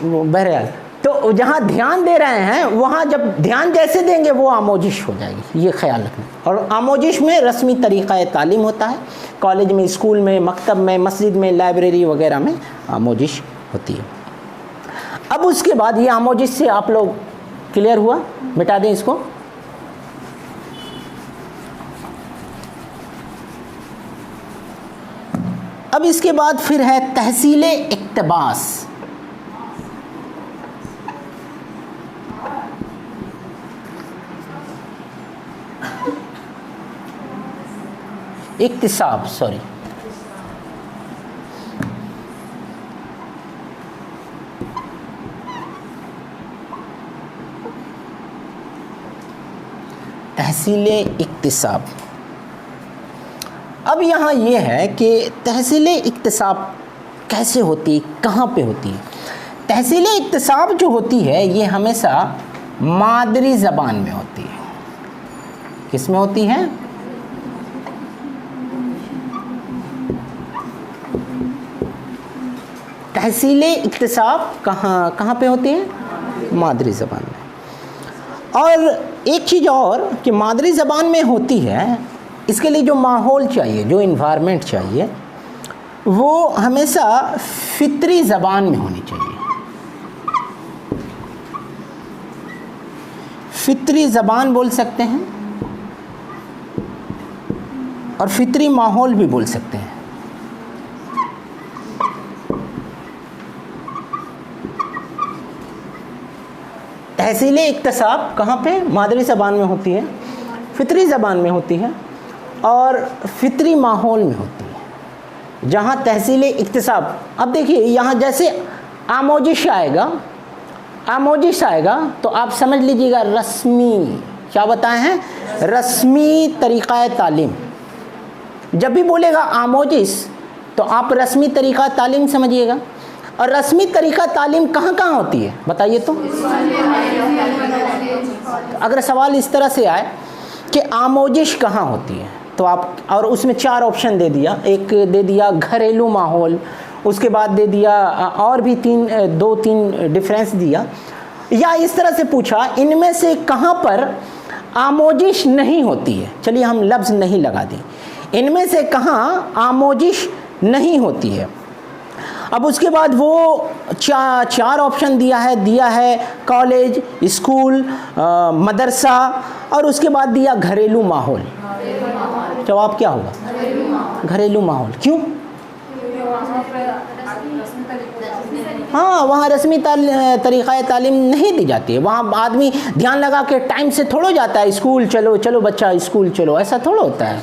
वो बहरहाल, तो जहाँ ध्यान दे रहे हैं वहाँ जब ध्यान जैसे देंगे वो आमोजिश हो जाएगी, ये ख्याल रखना। और आमोजिश में रस्मी तरीक़ा तालीम होता है, कॉलेज में, स्कूल में, मकतब में, मस्जिद में, लाइब्रेरी वगैरह में आमोजिश होती है। अब उसके बाद ये आमोजिश से आप लोग क्लियर हुआ, मिटा दें इसको। अब इसके बाद फिर है तहसीले इक्तबास। इक्तिसाब, सॉरी, तहसीले इक्तिसाब। अब यहाँ ये है कि तहसीले इक्तिसाब कैसे होती है, कहाँ पे होती है? तहसीले इक्तिसाब जो होती है ये हमेशा मादरी ज़बान में होती है। किस में होती है? तहसीले इक्तिसाब कहाँ पे होती है? मादरी ज़बान में। और एक चीज़ और कि मादरी ज़बान में होती है, इसके लिए जो माहौल चाहिए, जो इन्वायरमेंट चाहिए, वो हमेशा फितरी ज़बान में होनी चाहिए। फितरी ज़बान बोल सकते हैं और फितरी माहौल भी बोल सकते हैं। तहसीले इक्तिसाब कहाँ पे? मादरी ज़बान में होती है, फितरी ज़बान में होती है और फितरी माहौल में होती है। जहाँ तहसीले इक्तिसाब, अब देखिए यहाँ जैसे आमोजिश आएगा, आमोजिश आएगा तो आप समझ लीजिएगा रस्मी, क्या बताए हैं? रस्मी तरीक़ा तालीम। जब भी बोलेगा आमोजिश तो आप रस्मी तरीक़ा तालीम समझिएगा। और रस्मी तरीक़ा तालीम कहाँ कहाँ होती है बताइए तो? अगर सवाल इस तरह से आए कि आमोजिश कहाँ होती है तो आप, और उसमें 4 ऑप्शन दे दिया, एक दे दिया घरेलू माहौल, उसके बाद दे दिया और भी 2-3 डिफरेंस दिया, या इस तरह से पूछा इनमें से कहाँ पर आमोजिश नहीं होती है, चलिए हम लफ्ज़ नहीं लगा दें, इनमें से कहाँ आमोजिश नहीं होती है। अब उसके बाद वो चार ऑप्शन दिया है कॉलेज, स्कूल, मदरसा और उसके बाद दिया घरेलू माहौल। जवाब क्या होगा? घरेलू माहौल। क्यों? हाँ, वहाँ रस्मी तरीक़ा तालीम नहीं दी जाती है। वहाँ आदमी ध्यान लगा के टाइम से थोड़ा जाता है, स्कूल चलो चलो बच्चा स्कूल चलो, ऐसा थोड़ा होता है।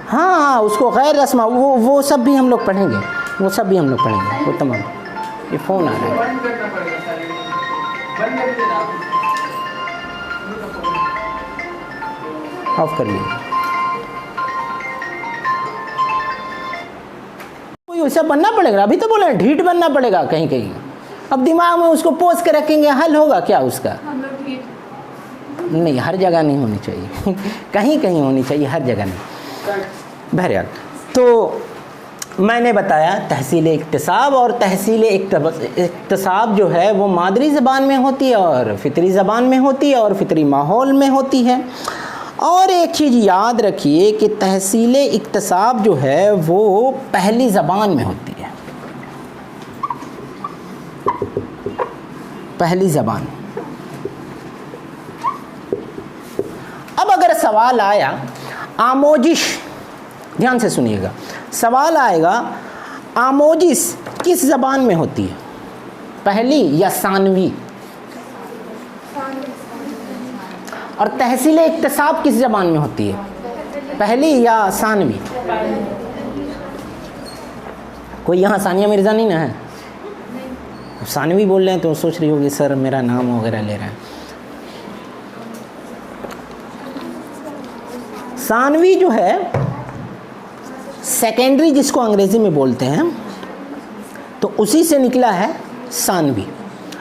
हाँ, उसको गैर रस्मा वो सब भी हम लोग पढ़ेंगे, वो तमाम। ये फ़ोन आ रहा है, बंद करना पड़ेगा सारे, बंद कर देना, ऑफ कर लीजिए। कोई वैसा बनना पड़ेगा, अभी तो बोले ढीठ बनना पड़ेगा कहीं कहीं। अब दिमाग में उसको पोस के रखेंगे, हल होगा क्या उसका? नहीं, हर जगह नहीं होनी चाहिए कहीं कहीं होनी चाहिए, हर जगह नहीं। बहरहाल, तो मैंने बताया तहसील इक्तिसाब, और तहसील इक्तिसाब जो है वो मादरी ज़बान में होती है और फ़ितरी ज़बान में होती है और फ़ितरी माहौल में होती है। और एक चीज़ याद रखिए कि तहसील इक्तिसाब जो है वो पहली ज़बान में होती है, पहली ज़बान। अब अगर सवाल आया आमोजिश, ध्यान से सुनिएगा, सवाल आएगा आमोजिश किस ज़बान में होती है, पहली या सानवी? और तहसील इक्तिसाब किस ज़बान में होती है, पहली या सानवी? कोई यहाँ सानिया मिर्ज़ा नहीं ना है? सानवी बोल रहे हैं तो सोच रही होगी सर मेरा नाम वगैरह ले रहे हैं। सानवी जो है सेकेंडरी जिसको अंग्रेज़ी में बोलते हैं, तो उसी से निकला है सानवी।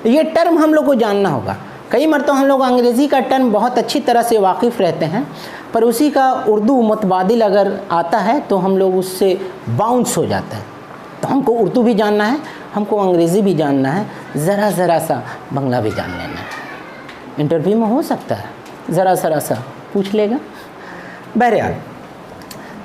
ये टर्म हम लोग को जानना होगा। कई मरतबा हम लोग अंग्रेज़ी का टर्म बहुत अच्छी तरह से वाकिफ़ रहते हैं, पर उसी का उर्दू मुतबादिल अगर आता है तो हम लोग उससे बाउंस हो जाता है। तो हमको उर्दू भी जानना है, हमको अंग्रेज़ी भी जानना है, ज़रा सा बांग्ला भी जान लेना है। इंटरव्यू में हो सकता है ज़रा सा पूछ लेगा। बहरहाल,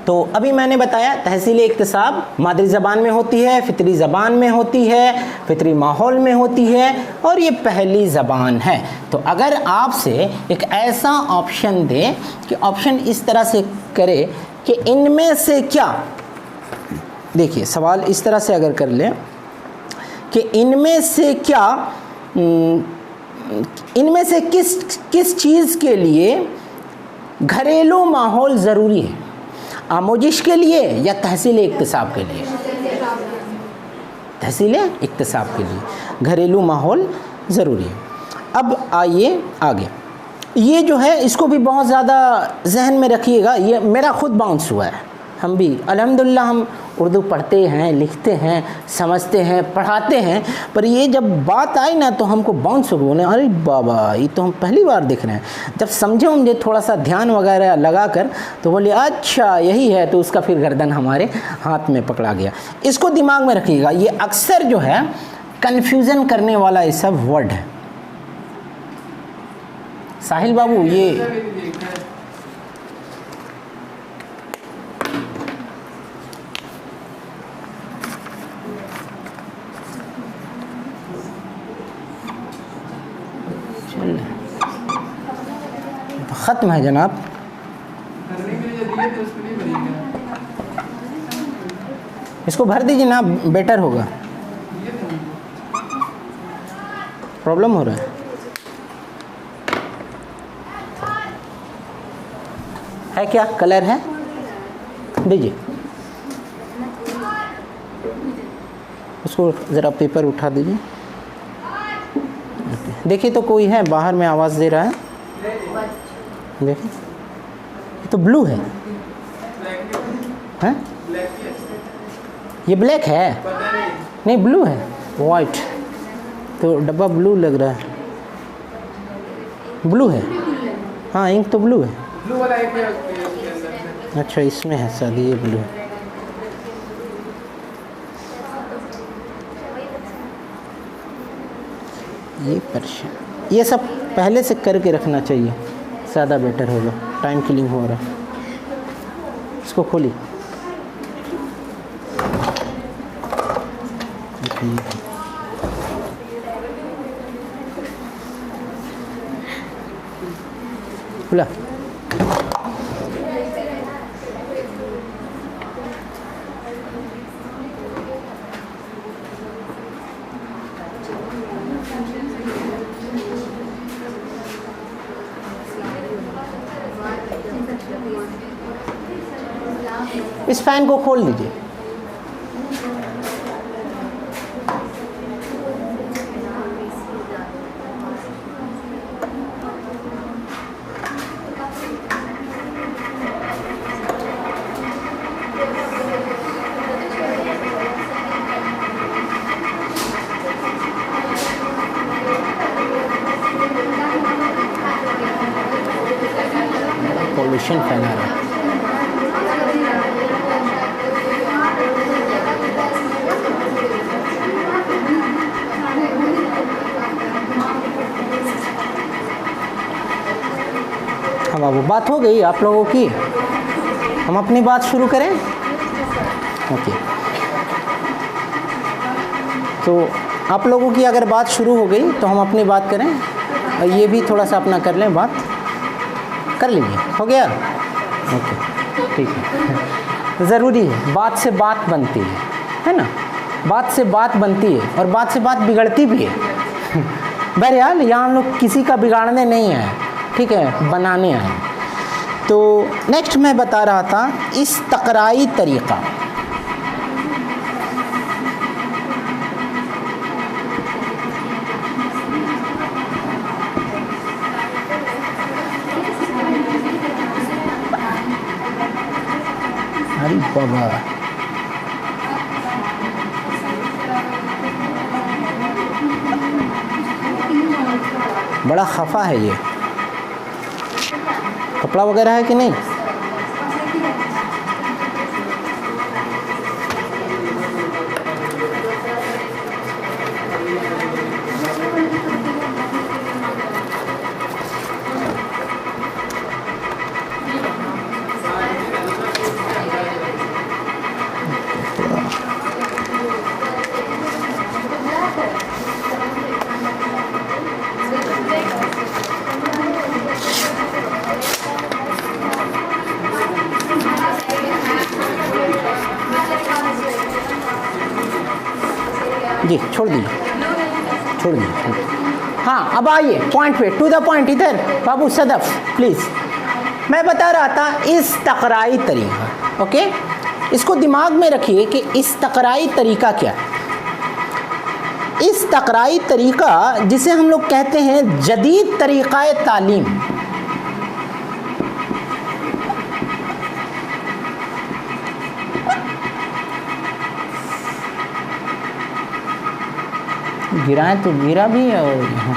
तो अभी मैंने बताया तहसील इक्तिसाब मादरी ज़बान में होती है, फ़ितरी ज़बान में होती है, फ़ितरी माहौल में होती है और ये पहली ज़बान है। तो अगर आपसे एक ऐसा ऑप्शन दे कि ऑप्शन इस तरह से करे कि इनमें से क्या, देखिए सवाल इस तरह से अगर कर ले कि इनमें से क्या, इनमें से किस चीज़ के लिए घरेलू माहौल ज़रूरी है, आमोजिश के लिए या तहसील इक्तिसाब के लिए? तहसील इक्तिसाब के लिए घरेलू माहौल ज़रूरी है। अब आइए आगे, ये जो है इसको भी बहुत ज़्यादा जहन में रखिएगा। ये मेरा खुद बाउंस हुआ है, हम भी अल्हम्दुलिल्लाह हम उर्दू पढ़ते हैं, लिखते हैं, समझते हैं, पढ़ाते हैं, पर ये जब बात आई ना तो हमको बाउंस हो गया। बोले अरे बाबा ये तो हम पहली बार देख रहे हैं। जब समझे मुझे थोड़ा सा ध्यान वगैरह लगा कर तो बोले अच्छा यही है, तो उसका फिर गर्दन हमारे हाथ में पकड़ा गया। इसको दिमाग में रखिएगा, ये अक्सर जो है कन्फ्यूज़न करने वाला ये सब वर्ड है। साहिल बाबू ये ख़त्म है जनाब। करने के लिए दिए थे उसको नहीं भरेगा, इसको भर दीजिए ना, बेटर होगा। दिए थे उनको। प्रॉब्लम हो रहा है। क्या कलर है? दीजिए उसको, ज़रा पेपर उठा दीजिए। देखिए तो कोई है बाहर में आवाज़ दे रहा है, देखिए ये तो ब्लू है, हैं? ये ब्लैक है? नहीं ब्लू है, वाइट तो डब्बा ब्लू लग रहा है। ब्लू है, हाँ इंक तो ब्लू है। ब्लू वाला एक है उसके अंदर। अच्छा इसमें है शायद, ये ब्लू है। ये परेशान, ये सब पहले से करके रखना चाहिए, ज़्यादा बेटर होगा। टाइम किलिंग हो रहा है। इसको खोली, बोला इस फैन को खोल दीजिए। पॉल्यूशन फैला रहा है। हाँ बाबू, बात हो गई आप लोगों की, हम अपनी बात शुरू करें। ओके, तो आप लोगों की अगर बात शुरू हो गई तो हम अपनी बात करें, और ये भी थोड़ा सा अपना कर लें, बात कर लीजिए। हो गया? ओके, ठीक है। ज़रूरी है, बात से बात बनती है ना, बात से बात बनती है और बात से बात बिगड़ती भी है। बहरहाल यहाँ हम लोग किसी का बिगाड़ने नहीं आए, ठीक है, बनाने आए। तो नेक्स्ट मैं बता रहा था इस्तक़राई तरीक़ा। अरे बाबा, बड़ा खफा है ये। कपड़ा वगैरह है कि नहीं? जी छोड़ दीजिए। हाँ, अब आइए पॉइंट पे, टू द पॉइंट। इधर बाबू सदफ प्लीज़। मैं बता रहा था इस्तक़राई तरीक़ा। ओके, इसको दिमाग में रखिए कि इस्तक़राई तरीक़ा क्या है। इस्तक़राई तरीक़ा जिसे हम लोग कहते हैं जदीद तरीक़ाए तालीम। गिराए तो गिरा भी है और यहाँ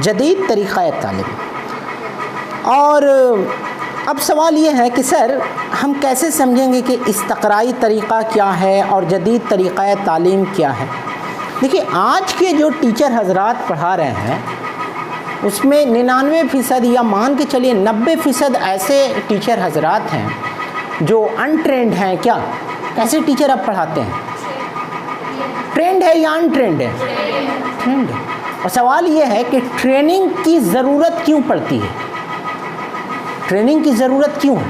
जदीद तरीक़ाए तालीम। और अब सवाल ये है कि सर हम कैसे समझेंगे कि इस्तक़राई तरीक़ा क्या है और जदीद तरीक़ाए तालीम क्या है। देखिए, आज के जो टीचर हजरात पढ़ा रहे हैं उसमें 99% या मान के चलिए 90% ऐसे टीचर हजरात हैं जो अनट्रेंड हैं। क्या, कैसे टीचर अब पढ़ाते हैं? ट्रेंड है या अनट्रेंड है? ट्रेंड है। और सवाल ये है कि ट्रेनिंग की ज़रूरत क्यों पड़ती है? ट्रेनिंग की ज़रूरत क्यों है?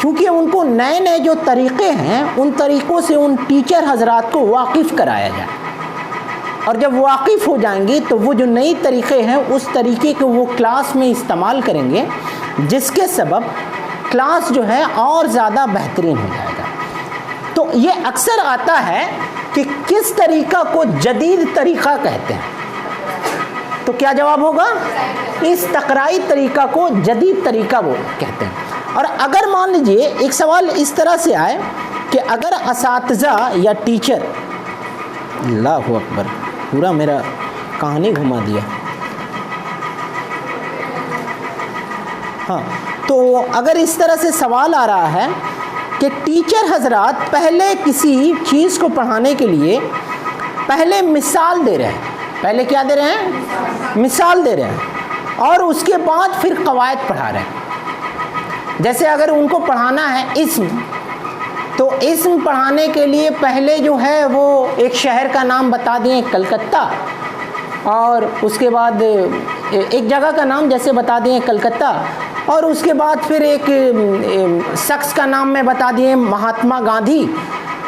क्योंकि उनको नए नए जो तरीक़े हैं उन तरीक़ों से उन टीचर हजरात को वाकिफ़ कराया जाए, और जब वाकिफ़ हो जाएंगे तो वो जो नई तरीक़े हैं उस तरीक़े को वो क्लास में इस्तेमाल करेंगे, जिसके सबब क्लास जो है और ज़्यादा बेहतरीन हो जाएगा। तो ये अक्सर आता है कि किस तरीक़ा को जदीद तरीक़ा कहते हैं। तो क्या जवाब होगा? इस्तक़राई तरीक़ा को जदीद तरीक़ा वो कहते हैं। और अगर मान लीजिए एक सवाल इस तरह से आए कि अगर असातिज़ा या टीचर, अल्लाहु अकबर, पूरा मेरा कहानी घुमा दिया। हाँ, तो अगर इस तरह से सवाल आ रहा है कि टीचर हजरात पहले किसी चीज़ को पढ़ाने के लिए पहले मिसाल दे रहे हैं, पहले क्या दे रहे हैं? मिसाल दे रहे हैं, और उसके बाद फिर कवायद पढ़ा रहे हैं। जैसे अगर उनको पढ़ाना है इस्म, तो इस्म पढ़ाने के लिए पहले जो है वो एक शहर का नाम बता दिए कलकत्ता, और उसके बाद एक जगह का नाम जैसे बता दिए कलकत्ता, और उसके बाद फिर एक शख्स का नाम में बता दिए महात्मा गांधी,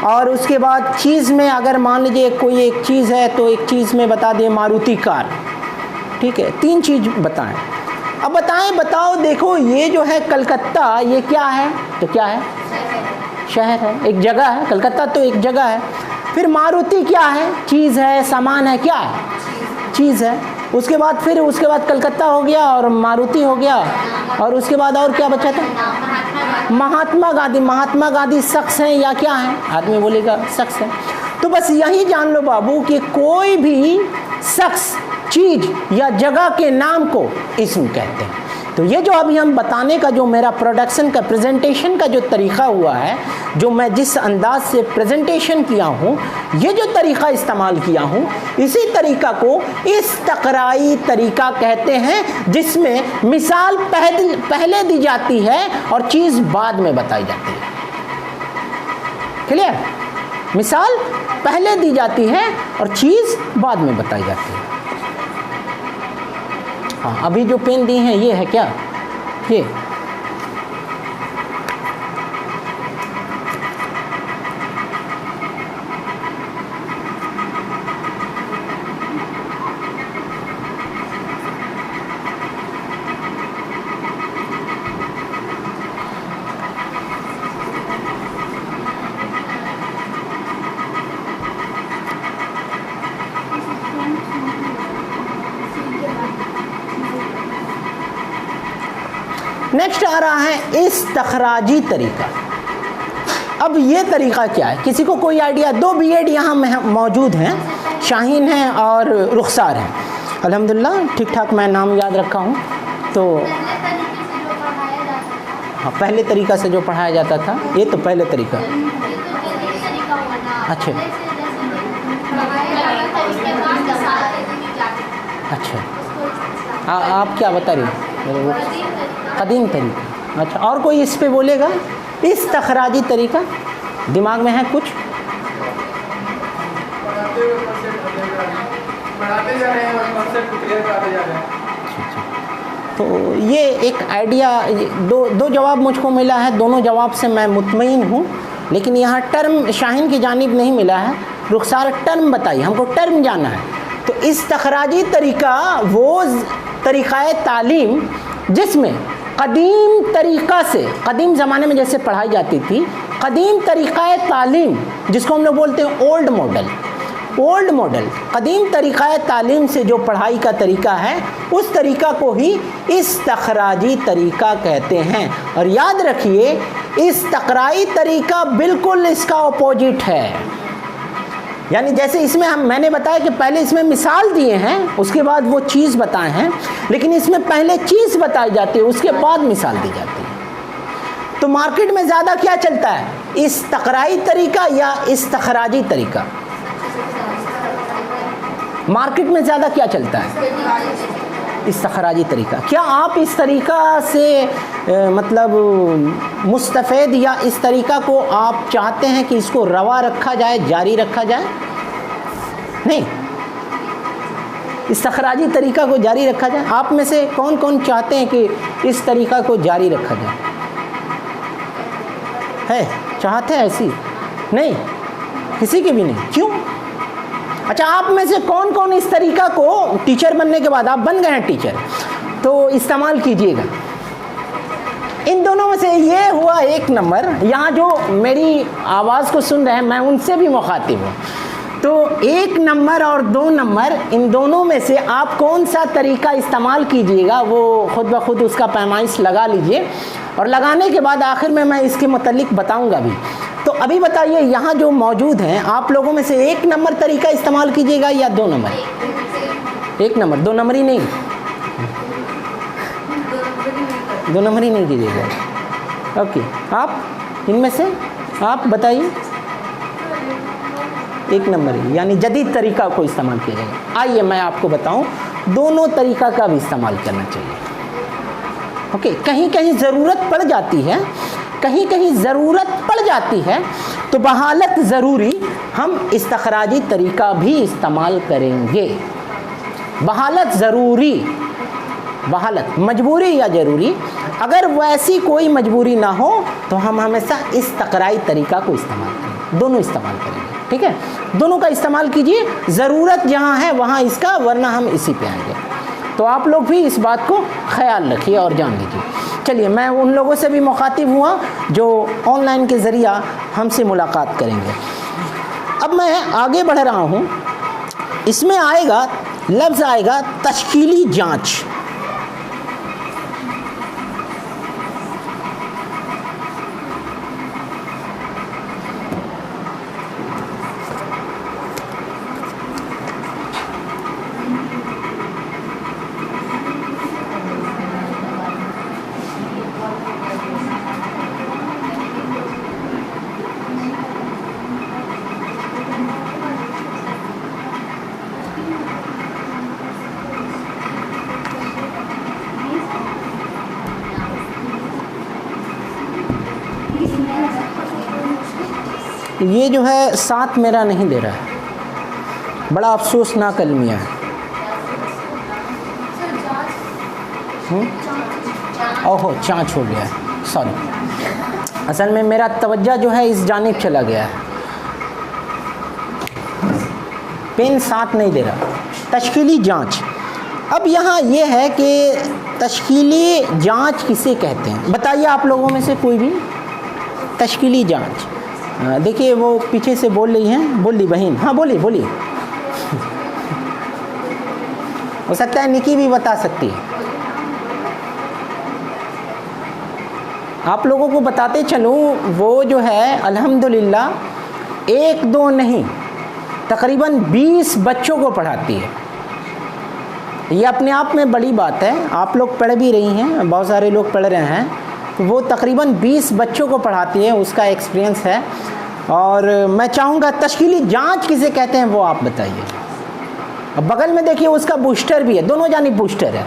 और उसके बाद चीज़ में अगर मान लीजिए कोई एक चीज़ है तो एक चीज़ में बता दिए मारुति कार, ठीक है, 3 चीज़ बताएं। अब बताओ देखो ये जो है कलकत्ता ये क्या है, तो क्या है, शहर है, एक जगह है, कलकत्ता तो एक जगह है। फिर मारुति क्या है, चीज़ है, सामान है, क्या है, चीज़ है। उसके बाद कलकत्ता हो गया और मारुति हो गया, और उसके बाद और क्या बचा था, महात्मा गांधी शख्स हैं या क्या है, आदमी बोलेगा शख्स है। तो बस यही जान लो बाबू कि कोई भी शख्स, चीज़ या जगह के नाम को इस्म कहते हैं। तो ये जो अभी हम बताने का जो मेरा प्रोडक्शन का प्रेजेंटेशन का जो तरीक़ा हुआ है, जो मैं जिस अंदाज से प्रेजेंटेशन किया हूँ, ये जो तरीक़ा इस्तेमाल किया हूँ, इसी तरीक़ा को इस्तक़राई तरीक़ा कहते हैं, जिसमें मिसाल पहले दी जाती है और चीज़ बाद में बताई जाती है। क्लियर? मिसाल पहले दी जाती है और चीज़ बाद में बताई जाती है। हाँ, अभी जो पेन दी हैं ये है क्या, ये नेक्स्ट आ रहा है इस्तखराजी तरीका। अब ये तरीका क्या है, किसी को कोई आइडिया? 2 बीएड यहाँ मौजूद हैं, शाहीन हैं और रुखसार हैं। अल्हम्दुलिल्लाह ठीक ठाक मैं नाम याद रखा हूँ। तो हाँ, पहले तरीका से जो पढ़ाया जाता था, ये तो पहले तरीका। अच्छा अच्छा, आप क्या बता रही हो? कदीम तरीका। अच्छा, और कोई इस पे बोलेगा? इस्तखराजी तरीका दिमाग में है कुछ? पढ़ाते जा रहे हैं और कॉन्सेप्ट क्लियर कराते जा रहे हैं। तो ये एक आइडिया, दो जवाब मुझको मिला है, दोनों जवाब से मैं मुतमईन हूँ, लेकिन यहाँ टर्म शाहीन की जानिब नहीं मिला है। रुखसार टर्म बताइए, हमको टर्म जाना है। तो इस्तखराजी तरीका वो तरीक़ाए तालीम जिसमें कदीम तरीक़ा से, कदीम ज़माने में जैसे पढ़ाई जाती थी, कदीम तरीक़ाए तालीम जिसको हम लोग बोलते हैं ओल्ड मॉडल, कदीम तरीक़ाए तालीम से जो पढ़ाई का तरीका है, उस तरीका को ही इस्तखराजी तरीका कहते हैं। और याद रखिए, इस्तक़राई तरीका बिल्कुल इसका अपोजिट है। यानी जैसे इसमें मैंने बताया कि पहले इसमें मिसाल दिए हैं, उसके बाद वो चीज़ बताए हैं, लेकिन इसमें पहले चीज़ बताई जाती है, उसके बाद मिसाल दी जाती है। तो मार्केट में ज़्यादा क्या चलता है, इस्तक़राई तरीका या इस्तखराजी तरीका? मार्केट में ज़्यादा क्या चलता है? इस्तखराजी तरीका। क्या आप इस तरीका से मतलब मुस्तफ़ैद या इस तरीका को आप चाहते हैं कि इसको रवा रखा जाए, जारी रखा जाए? नहीं, इस्तखराजी तरीका को जारी रखा जाए। आप में से कौन कौन चाहते हैं कि इस तरीका को जारी रखा जाए? है चाहते हैं? ऐसी नहीं, किसी के भी नहीं। क्यों? अच्छा, आप में से कौन कौन इस तरीका को टीचर बनने के बाद, आप बन गए हैं टीचर, तो इस्तेमाल कीजिएगा। इन दोनों में से ये हुआ 1 नंबर। यहाँ जो मेरी आवाज़ को सुन रहे हैं, मैं उनसे भी मुखातिब हूँ। तो 1 नंबर और 2 नंबर, इन दोनों में से आप कौन सा तरीका इस्तेमाल कीजिएगा, वो खुद ब खुद उसका पैमाइश लगा लीजिए, और लगाने के बाद आखिर में मैं इसके मुतालिक बताऊँगा भी। तो अभी बताइए, यहाँ जो मौजूद हैं आप लोगों में से 1 नंबर तरीका इस्तेमाल कीजिएगा या 2 नंबर? 1 नंबर, 2 नंबर ही नहीं, 2 नंबर ही नहीं कीजिएगा। ओके, आप इनमें से आप बताइए। 1 नंबर ही, यानी जदीद तरीका को इस्तेमाल किया जाएगा। आइए मैं आपको बताऊं, दोनों तरीका का भी इस्तेमाल करना चाहिए। ओके, कहीं कहीं ज़रूरत पड़ जाती है, कहीं कहीं ज़रूरत पड़ जाती है तो बहालत ज़रूरी हम इस्तखराजी तरीका भी इस्तेमाल करेंगे। बहालत ज़रूरी, बहालत मजबूरी या ज़रूरी, अगर वैसी कोई मजबूरी ना हो तो हम हमेशा इस्तक़राई तरीका को इस्तेमाल करेंगे, दोनों इस्तेमाल करेंगे। ठीक है, दोनों का इस्तेमाल कीजिए, ज़रूरत जहाँ है वहाँ इसका, वरना हम इसी पे आएंगे। तो आप लोग भी इस बात को ख्याल रखिए और जान लीजिए। चलिए, मैं उन लोगों से भी मुखातिब हुआ जो ऑनलाइन के ज़रिया हमसे मुलाकात करेंगे। अब मैं आगे बढ़ रहा हूँ, इसमें आएगा लफ्ज़ आएगा तश्कीली जाँच। ये जो है साथ मेरा नहीं दे रहा है, बड़ा अफसोसनाक अलमिया है। ओहो, चाँच हो गया है, सॉरी। असल में मेरा तवज्जो जो है इस जानिब चला गया है, पेन साथ नहीं दे रहा। तश्कीली जाँच, अब यहाँ ये है कि तश्कीली जाँच किसे कहते हैं, बताइए आप लोगों में से कोई भी। तश्कीली जाँच, देखिए वो पीछे से बोल रही हैं, बोली बहन, हाँ बोलिए बोलिए। हो सकता है निकी भी बता सकती है। आप लोगों को बताते चलूँ, वो जो है अल्हम्दुलिल्लाह एक दो नहीं, तकरीबन 20 बच्चों को पढ़ाती है। ये अपने आप में बड़ी बात है। आप लोग पढ़ भी रही हैं, बहुत सारे लोग पढ़ रहे हैं, तो वो तकरीबन 20 बच्चों को पढ़ाती है, उसका एक्सपीरियंस है। और मैं चाहूँगा तश्कीली जांच किसे कहते हैं वो आप बताइए। अब बगल में देखिए उसका बूस्टर भी है, दोनों जानिब बूस्टर है,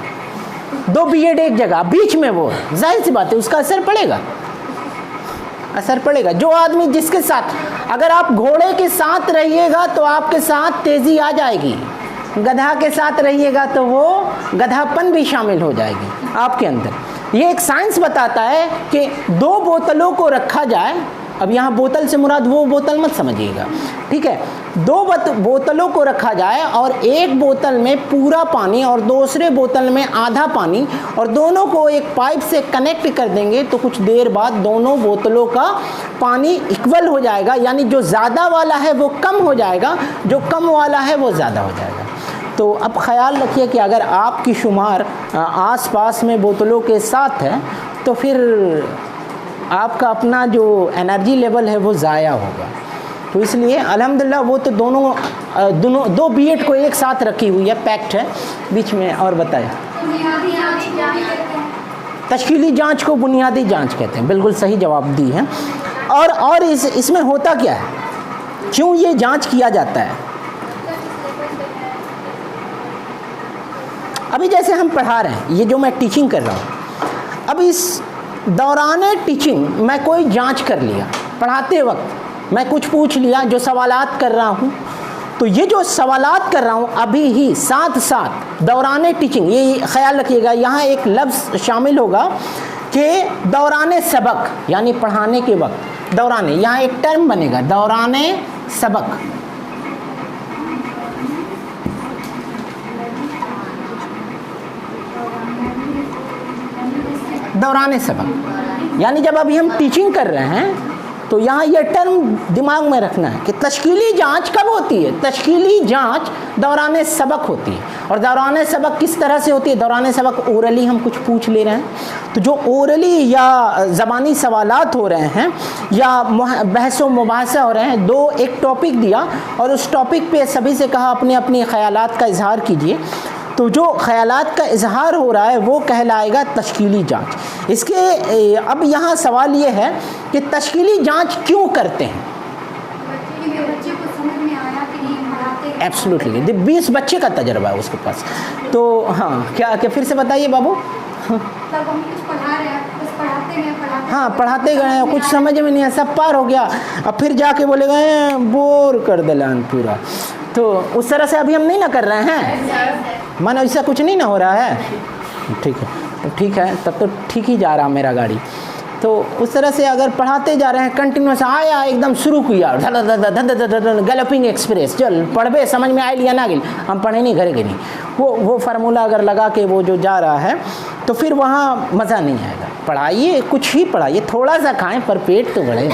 2 बीएड एक जगह, बीच में वो, जाहिर सी बात है उसका असर पड़ेगा, असर पड़ेगा। जो आदमी जिसके साथ, अगर आप घोड़े के साथ रहिएगा तो आपके साथ तेज़ी आ जाएगी, गधा के साथ रहिएगा तो वो गधापन भी शामिल हो जाएगी आपके अंदर। ये एक साइंस बताता है कि 2 बोतलों को रखा जाए, अब यहाँ बोतल से मुराद वो बोतल मत समझिएगा, ठीक है, 2 बोतलों को रखा जाए और एक बोतल में पूरा पानी और दूसरे बोतल में आधा पानी, और दोनों को एक पाइप से कनेक्ट कर देंगे तो कुछ देर बाद दोनों बोतलों का पानी इक्वल हो जाएगा, यानी जो ज़्यादा वाला है वो कम हो जाएगा, जो कम वाला है वो ज़्यादा हो जाएगा। तो अब ख्याल रखिए कि अगर आपकी शुमार आस पास में बोतलों के साथ है तो फिर आपका अपना जो एनर्जी लेवल है वो ज़ाया होगा। तो इसलिए अल्हम्दुलिल्लाह वो तो दोनों 2 बीएड को एक साथ रखी हुई है, पैक्ट है बीच में। और बताया तश्कीली जांच को बुनियादी जांच कहते हैं, बिल्कुल सही जवाब दी है। और इसमें होता क्या है, क्यों ये जांच किया जाता है? अभी जैसे हम पढ़ा रहे हैं, ये जो मैं टीचिंग कर रहा हूँ, अब इस दौरान टीचिंग मैं कोई जांच कर लिया, पढ़ाते वक्त मैं कुछ पूछ लिया, जो सवालात कर रहा हूँ, तो ये जो सवालात कर रहा हूँ अभी ही साथ साथ दौरान टीचिंग, ये ख्याल रखिएगा यहाँ एक लफ्ज़ शामिल होगा कि दौरान सबक, यानी पढ़ाने के वक्त दौरान, यहाँ एक टर्म बनेगा दौरान सबक। दौरान सबक यानी जब अभी हम टीचिंग कर रहे हैं तो यहाँ ये टर्म दिमाग में रखना है कि तश्कीली जांच कब होती है? तश्कीली जांच दौरान सबक होती है। और दौरान सबक किस तरह से होती है? दौरान सबक ओरली हम कुछ पूछ ले रहे हैं, तो जो ओरली या ज़बानी सवालात हो रहे हैं या बहस व मुबाहसा हो रहे हैं, एक टॉपिक दिया और उस टॉपिक पे सभी से कहा अपने अपने ख़यालात का इजहार कीजिए, तो जो ख़यालात का इजहार हो रहा है वो कहलाएगा तश्कीली जांच। इसके अब यहाँ सवाल ये है कि तश्कीली जांच क्यों करते हैं? बच्चे को समझ में आया कि नहीं पढ़ाते। एब्सोल्युटली, 20 बच्चे का तजर्बा है उसके पास। तो हाँ, क्या फिर से बताइए बाबू। मतलब हम कुछ पढ़ा रहे हैं, बस पढ़ाते गए हाँ पढ़ाते गए हैं, कुछ समझ में नहीं आया, सब पार हो गया, अब फिर जाके बोले गए बोर कर दिलान पूरा। तो उस तरह से अभी हम नहीं ना कर रहे हैं, मानो ऐसा कुछ नहीं ना हो रहा है। ठीक है, तो ठीक है, तब तो ठीक ही जा रहा मेरा गाड़ी। तो उस तरह से अगर पढ़ाते जा रहे हैं, कंटिन्यूस आया एकदम शुरू किया गैलोपिंग एक्सप्रेस, चल पढ़बे, समझ में आए लिया ना गिल, हम पढ़े नहीं घरे के नहीं, वो फार्मूला अगर लगा के वो जो जा रहा है तो फिर वहाँ मज़ा नहीं आएगा। पढ़ाइए, कुछ ही पढ़ाइए, थोड़ा सा खाएं पर पेट तो बढ़े,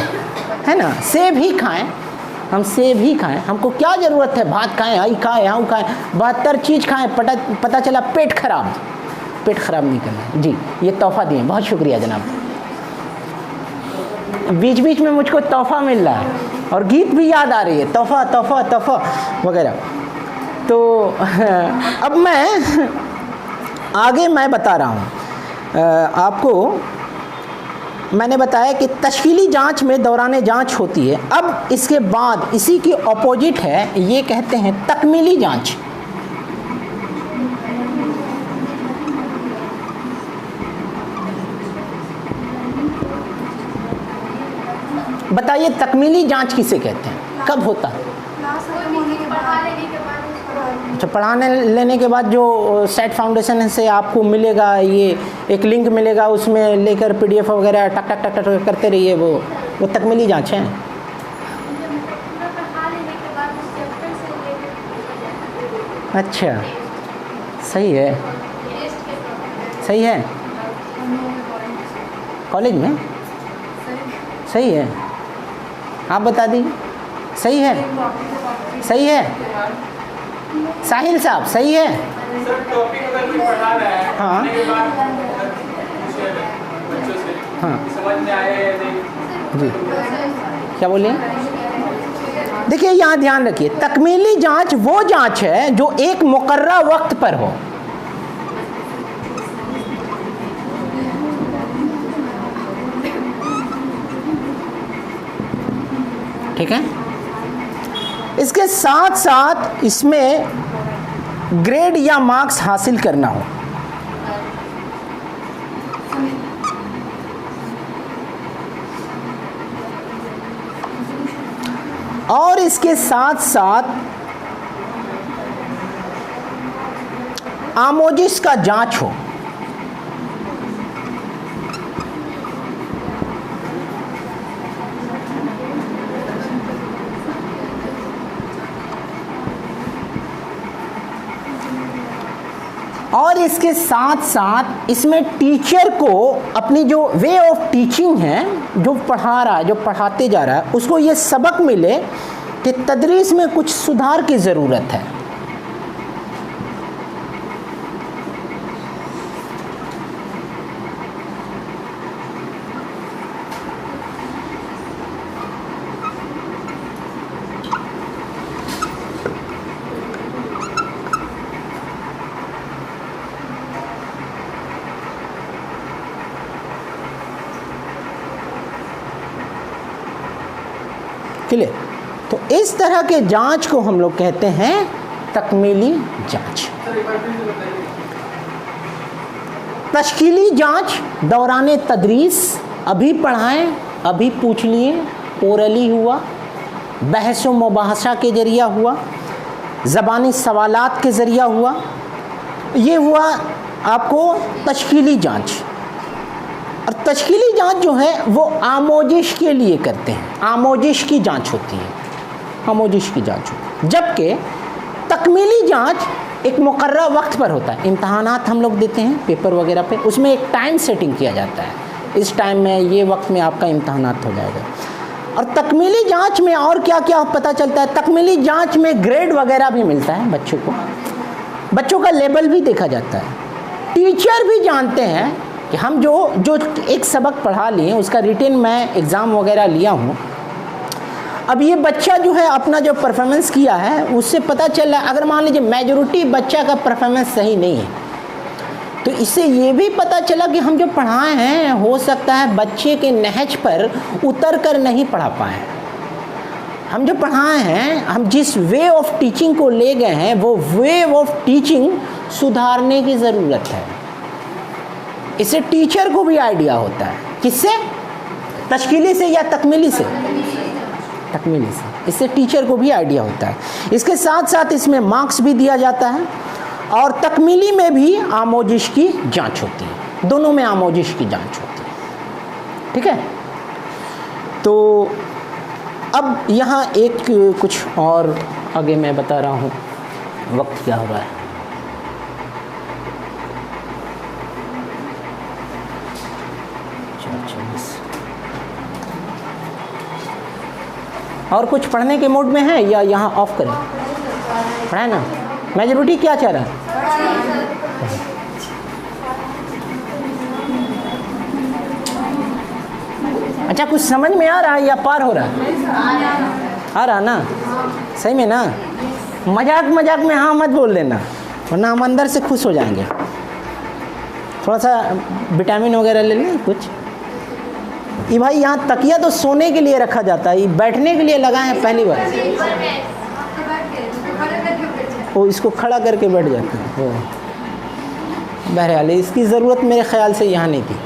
है ना। सेब ही खाएं, हम सेब ही खाएं, हमको क्या ज़रूरत है भात खाएं, आई खाएं, हाँ खाएं, 72 चीज़ खाएं, पता चला पेट खराब नहीं करना है। जी ये तोहफ़ा दिए, बहुत शुक्रिया जनाब। बीच बीच में मुझको तोहफ़ा मिल रहा है और गीत भी याद आ रही है, तोहफ़ा तोहफ़ा तोहफ़ा वगैरह। तो अब मैं आगे मैं बता रहा हूँ आपको। मैंने बताया कि तश्कीली जांच में दौरान जांच होती है। अब इसके बाद इसी की ऑपोजिट है, ये कहते हैं तकमीली जांच। बताइए तकमीली जांच किसे कहते हैं, कब होता है? क्लास खत्म होने के बाद, तो पढ़ाने लेने के बाद जो सेट फाउंडेशन से आपको मिलेगा, ये एक लिंक मिलेगा, उसमें लेकर PDF वगैरह टक टक टक टक करते रहिए, वो तकमीली जांच है। अच्छा, सही है, सही है, कॉलेज में सही है, आप बता दीजिए। सही है, सही है साहिल साहब, सही है। सर टॉपिक अगर कोई पढ़ा रहा है, हाँ। पढ़ने के बाद पूछे बच्चों से, हाँ समझ में आए या नहीं। जी, क्या बोलिए? देखिए यहाँ ध्यान रखिए, तकमीली जांच वो जांच है जो एक मुकर्ररा वक्त पर हो। ठीक है, इसके साथ साथ इसमें ग्रेड या मार्क्स हासिल करना हो। और इसके साथ साथ आमोजिश का जांच हो। और इसके साथ साथ इसमें टीचर को अपनी जो वे ऑफ टीचिंग है, जो पढ़ा रहा है, जो पढ़ाते जा रहा है, उसको ये सबक मिले कि तदरीस में कुछ सुधार की ज़रूरत है। क्लियर? तो इस तरह के जांच को हम लोग कहते हैं तकमीली जांच। सर एक बार फिर से बताइए। तश्कीली जांच दौरान तदरीस, अभी पढ़ाएं, अभी पूछ लिए, ओरली हुआ, बहस व मुबाहसा के ज़रिया हुआ, ज़बानी सवालात के ज़रिया हुआ, ये हुआ आपको तश्कीली जांच। और तश्कीली जांच जो है वो आमोजिश के लिए करते हैं, आमोजिश की जांच होती है, आमोजिश की जांच होती है। जबकि तकमीली जांच एक मुकर्रर वक्त पर होता है। इम्तहानात हम लोग देते हैं पेपर वगैरह पे, उसमें एक टाइम सेटिंग किया जाता है, इस टाइम में ये वक्त में आपका इम्तहानात हो जाएगा। और तकमीली जांच में और क्या क्या पता चलता है, तकमीली जांच में ग्रेड वगैरह भी मिलता है बच्चों को, बच्चों का लेवल भी देखा जाता है। टीचर भी जानते हैं कि हम जो एक सबक पढ़ा लिए उसका रिटेन मैं एग्ज़ाम वगैरह लिया हूँ, अब ये बच्चा जो है अपना जो परफॉर्मेंस किया है उससे पता चल रहा है। अगर मान लीजिए मेजॉरिटी बच्चा का परफॉर्मेंस सही नहीं है तो इससे ये भी पता चला कि हम जो पढ़ाए हैं हो सकता है बच्चे के नहज पर उतर कर नहीं पढ़ा पाए। हम जो पढ़ाए हैं, हम जिस वे ऑफ टीचिंग को ले गए हैं वो वे ऑफ टीचिंग सुधारने की ज़रूरत है। इससे टीचर को भी आइडिया होता है। किससे? तश्कीली से या तकमीली से? तकमीली से। इससे टीचर को भी आइडिया होता है। इसके साथ साथ इसमें मार्क्स भी दिया जाता है और तकमीली में भी आमोजिश की जांच होती है। दोनों में आमोजिश की जांच होती है। ठीक है। तो अब यहाँ एक कुछ और आगे मैं बता रहा हूँ। वक्त क्या हो रहा है? और कुछ पढ़ने के मूड में है या यहाँ ऑफ करें? पढ़ाए ना। मेजॉरिटी क्या चाह रहा है? अच्छा, कुछ समझ में आ रहा है या पार हो रहा है? आ रहा ना? सही में ना? मजाक मजाक में हाँ मत बोल देना, वरना हम अंदर से खुश हो जाएंगे। थोड़ा सा विटामिन वगैरह ले लें कुछ। ये भाई यहाँ तकिया तो सोने के लिए रखा जाता है, ये बैठने के लिए लगा है पहली बार। वो इसको खड़ा करके बैठ जाते हैं। वो बहरहाल इसकी ज़रूरत मेरे ख्याल से यहाँ नहीं थी।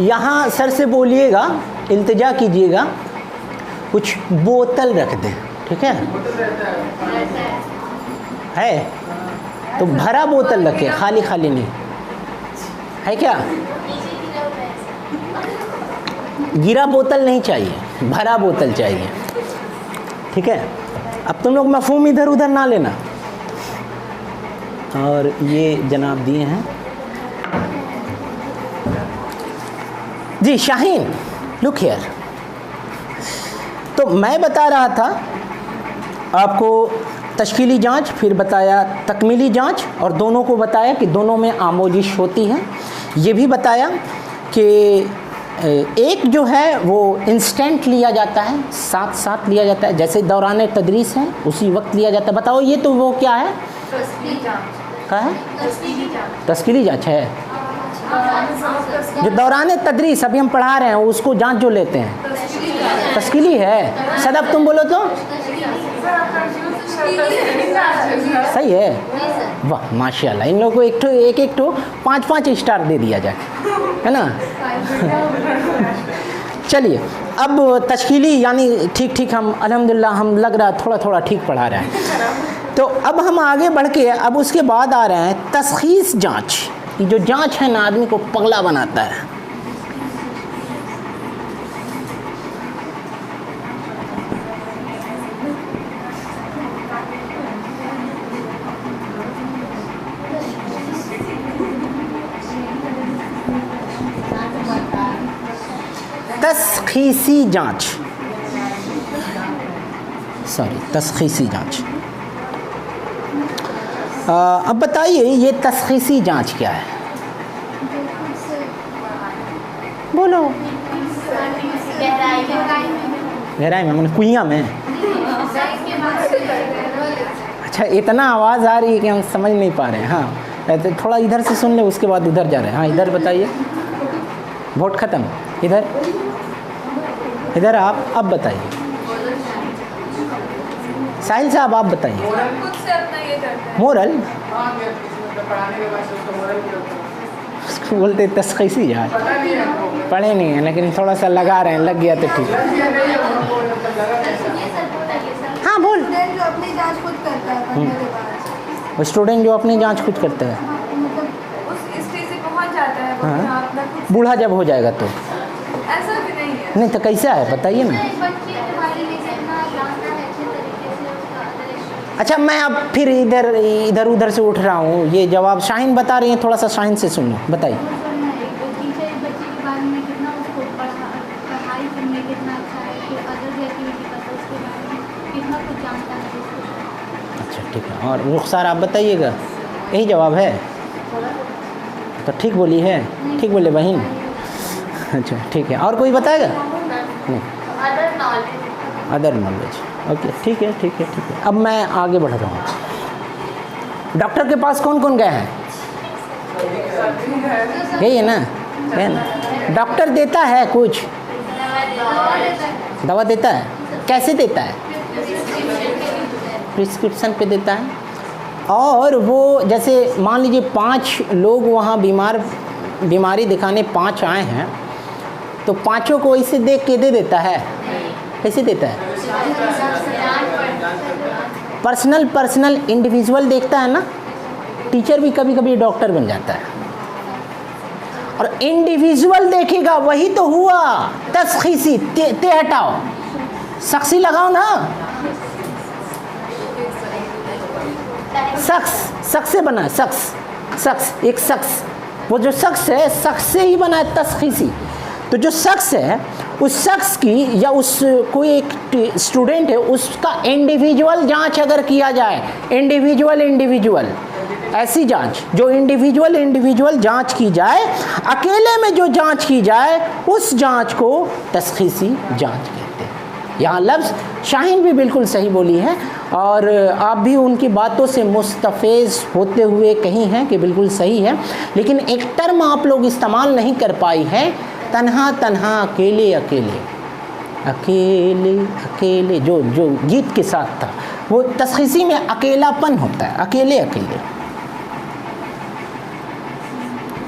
यहाँ सर से बोलिएगा, इल्तिजा कीजिएगा, कुछ बोतल रख दें। ठीक है? है तो भरा बोतल रखें, खाली खाली नहीं। है क्या? गिरा बोतल नहीं चाहिए, भरा बोतल चाहिए। ठीक है? अब तुम लोग मफ़हूम इधर उधर ना लेना। और ये जनाब दिए हैं जी। Shaheen, look here. तो मैं बता रहा था आपको तश्कीली जांच, फिर बताया तकमीली जांच, और दोनों को बताया कि दोनों में आमोजिश होती है। ये भी बताया कि एक जो है वो इंस्टेंट लिया जाता है, साथ साथ लिया जाता है, जैसे दौरान तदरीस है उसी वक्त लिया जाता है। बताओ ये तो वो क्या है? क्या है? तश्कीली जांच है। जो दौरान तदरीस अभी हम पढ़ा रहे हैं उसको जांच जो लेते हैं तश्कीली है। सदब तुम बोलो तो सही है। वाह माशाल्लाह, इन लोगों को एक 5-5 स्टार दे दिया जाए, है ना? चलिए, अब तश्कीली यानी ठीक ठीक हम अल्हम्दुलिल्लाह हम लग रहा है थोड़ा थोड़ा ठीक पढ़ा रहे हैं। तो अब हम आगे बढ़ के अब उसके बाद आ रहे हैं तशख़ीस जांच। ये जो जांच है ना आदमी को पगला बनाता है। तशख़ीसी जांच, तशख़ीसी जांच। अब बताइए ये तशख़ीसी जांच क्या है? बोलो। गहराई में मैंने कुइयाँ में। अच्छा, इतना आवाज़ आ रही है कि हम समझ नहीं पा रहे हैं। हाँ, तो थोड़ा इधर से सुन ले, उसके बाद उधर जा रहे हैं। हाँ, इधर बताइए। वोट ख़त्म। इधर इधर आप अब बताइए। साहिल साहब आप बताइए। मोरल उसको बोलते तशख़ीसी जांच। पढ़े नहीं है लेकिन थोड़ा सा लगा रहे हैं, लग गया तो ठीक। हाँ बोल। जो अपनी जांच खुद करता है, वो स्टूडेंट जो अपनी जांच खुद करता है, उस स्टेज से पहुंच जाता है। हाँ, अपना खुद बूढ़ा जब हो जाएगा तो ऐसा भी नहीं है। नहीं तो कैसा है बताइए ना। अच्छा, मैं अब फिर इधर उधर से उठ रहा हूँ। ये जवाब शाहीन बता रही हैं, थोड़ा सा शाहीन से सुन लो, बताइए। अच्छा ठीक है, और रुखसार आप बताइएगा। यही जवाब है तो ठीक बोली है, ठीक बोले बहन। अच्छा ठीक है, और कोई बताएगा? नहीं, अदर नॉलेज। ओके ठीक है ठीक है ठीक है। अब मैं आगे बढ़ रहा हूँ। डॉक्टर के पास कौन कौन गए हैं? यही है ना? है ना? डॉक्टर देता है कुछ दवा देता है। कैसे देता है? प्रिस्क्रिप्शन पे देता है। और वो जैसे मान लीजिए 5 लोग वहाँ बीमारी दिखाने 5 आए हैं, तो पाँचों को इसे देख के दे देता है? कैसे देता है? पर्सनल इंडिविजुअल देखता है ना। टीचर भी कभी कभी डॉक्टर बन जाता है, और इंडिविजुअल देखेगा, वही तो हुआ तशखीसी। ते हटाओ, शख्सी लगाओ ना। शख्स से बना है, शख्स एक शख्स, वो जो शख्स है शख्स से ही बना है तशखीसी। तो जो शख्स है उस शख्स की या उस कोई एक स्टूडेंट है उसका इंडिविजुअल जांच अगर किया जाए, इंडिविजुअल ऐसी जांच जो इंडिविजुअल जांच की जाए, अकेले में जो जांच की जाए उस जांच को तशखीसी जांच कहते हैं। यहाँ लफ्ज़ शाहीन भी बिल्कुल सही बोली है, और आप भी उनकी बातों से मुस्तफ़ेज़ होते हुए कही हैं कि बिल्कुल सही है। लेकिन एक टर्म आप लोग इस्तेमाल नहीं कर पाई है, तन्हा अकेले, जो गीत के साथ था, वो तशखीसी में अकेलापन होता है, अकेले।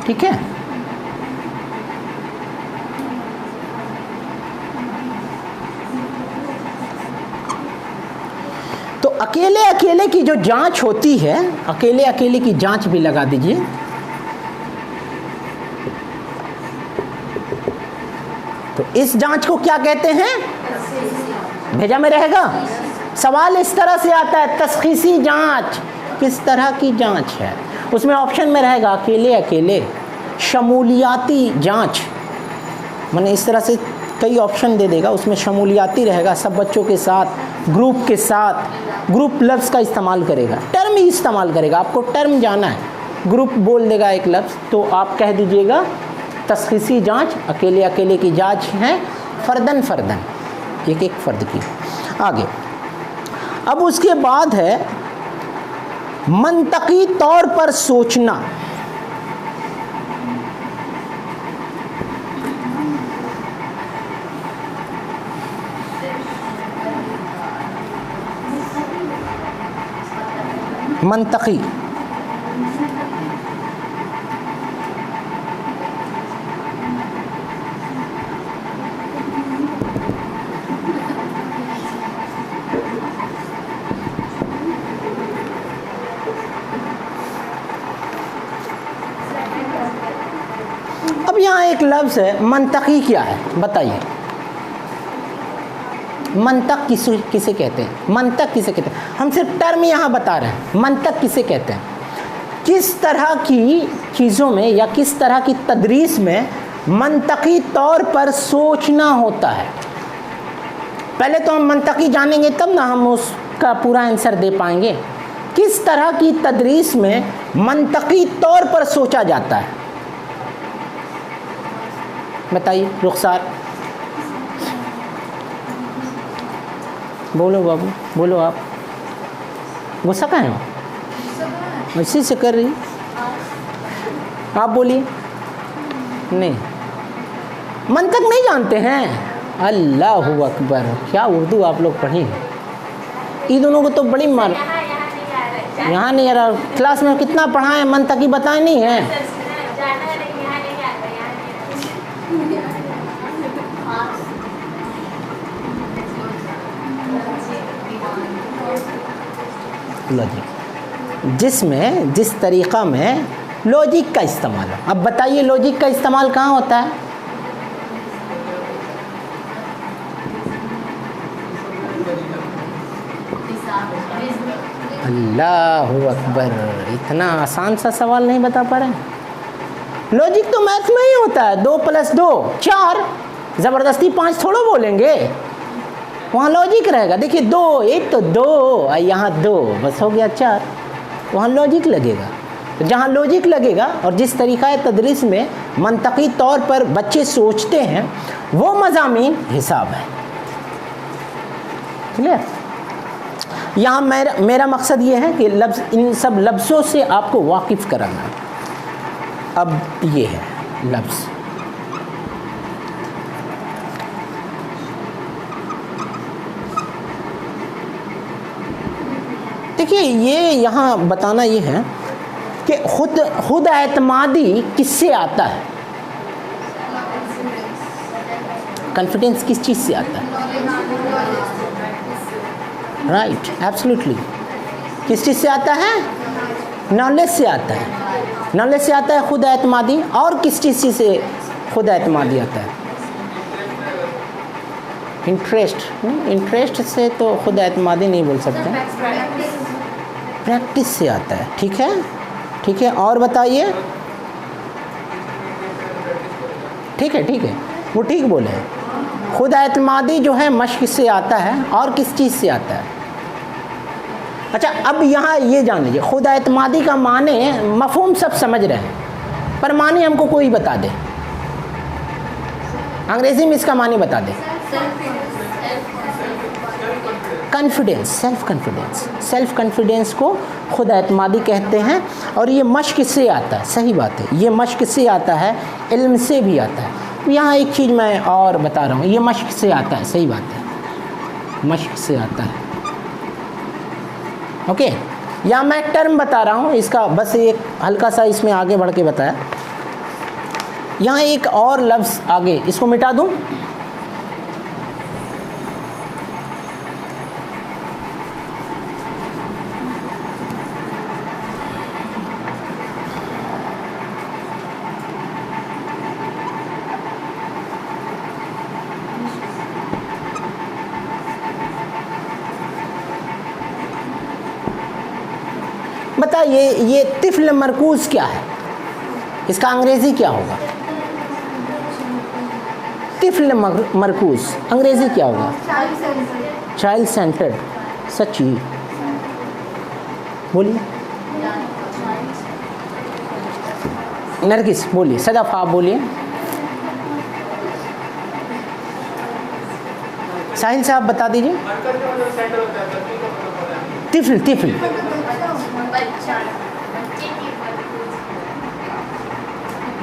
ठीक है। तो अकेले की जो जांच होती है, अकेले की जांच भी लगा दीजिए। तो इस जांच को क्या कहते हैं? भेजा में रहेगा। सवाल इस तरह से आता है, तशखीसी जांच किस तरह की जांच है? उसमें ऑप्शन में रहेगा अकेले, शमूलियाती जांच, मैंने इस तरह से कई ऑप्शन दे देगा। उसमें शमूलियाती रहेगा, सब बच्चों के साथ, ग्रुप के साथ, ग्रुप लफ्ज़ का इस्तेमाल करेगा, टर्म ही इस्तेमाल करेगा। आपको टर्म जाना है, ग्रुप बोल देगा एक लफ्ज़, तो आप कह दीजिएगा तशखीसी जांच अकेले की जांच है, फ़र्दन एक फ़र्द की। आगे अब उसके बाद है मंतकी तौर पर सोचना। मंतकी अब यहाँ एक लफ्ज़ है, मंतकी क्या है बताइए? मंतक किसे कहते हैं? मंतक किसे कहते हैं? हम सिर्फ टर्म यहाँ बता रहे हैं। मंतक किसे कहते हैं? किस तरह की चीज़ों में या किस तरह की तदरीस में मंतकी तौर पर सोचना होता है? पहले तो हम मंतकी जानेंगे तब ना हम उसका पूरा आंसर दे पाएंगे। किस तरह की तदरीस में मंतकी तौर पर सोचा जाता है? बताइए रुखसार, बोलो बाबू, बोलो। आप गुस्सा कहाँ हो? इसी से कर रही, आप बोलिए। नहीं, मंतक नहीं जानते हैं? अल्लाहु अकबर, क्या उर्दू आप लोग पढ़ी हैं। ये दोनों को तो बड़ी मार, यहाँ नहीं आ रहा। क्लास में कितना पढ़ाएं, मंतकी बताए नहीं है। लॉजिक, जिसमें जिस तरीक़ा में लॉजिक का इस्तेमाल हो। अब बताइए लॉजिक का इस्तेमाल कहाँ होता है? अल्लाहु अकबर, इतना आसान सा सवाल नहीं बता पा रहे। लॉजिक तो मैथ में ही होता है, 2 + 2 4, ज़बरदस्ती 5 थोड़ा बोलेंगे, वहाँ लॉजिक रहेगा। देखिए 2, एक तो 2, यहाँ 2, बस हो गया 4, वहाँ लॉजिक लगेगा। तो जहाँ लॉजिक लगेगा और जिस तरीक़ा तदरीस में मंतकी तौर पर बच्चे सोचते हैं, वो मज़ामीन हिसाब है। क्लियर? यहाँ मेरा मकसद ये है कि लफ्ज़, इन सब लफ्ज़ों से आपको वाकिफ़ कराना। अब ये है लफ्ज़, देखिए ये यहाँ बताना ये है कि खुद एतमादी किससे आता है? कॉन्फिडेंस किस चीज़ से आता है? Right, absolutely. किस चीज़ से आता है? नॉलेज से आता है। नॉलेज से आता है खुद एतमादी। और किस चीज़ से खुद एतमादी आता है? इंटरेस्ट से तो खुद एतमादी नहीं बोल सकते, प्रैक्टिस से आता है। ठीक है, ठीक है, और बताइए। ठीक है, ठीक है, वो ठीक बोले हैं। खुद एतमादी जो है मश्क से आता है। और किस चीज़ से आता है? अच्छा, अब यहाँ ये जान लीजिए, खुद एतमादी का माने मफ़हूम सब समझ रहे हैं, पर माने हमको कोई बता दे, अंग्रेज़ी में इसका माने बता दे। कॉन्फिडेंस, सेल्फ कॉन्फिडेंस को खुद एतमादी कहते हैं। और ये मश्क से आता है। सही बात है, ये मश्क से आता है, इल्म से भी आता है। यहाँ एक चीज़ मैं और बता रहा हूँ, ये मश्क से आता है। सही बात है, मश्क से आता है। ओके, या मैं टर्म बता रहा हूँ इसका, बस एक हल्का सा इसमें आगे बढ़ के बताया। यहाँ एक और लफ्ज़ आगे, इसको मिटा दूँ। बताइए ये तिफ़्ल मरकूज़ क्या है? इसका अंग्रेज़ी क्या होगा? तिफ़्ल मरकूज़ अंग्रेज़ी क्या होगा? Child centred. सच्ची बोलिए, नरगिस बोलिए, सदफ आप बोलिए, साहिल साहब बता दीजिए। तिफ़्ल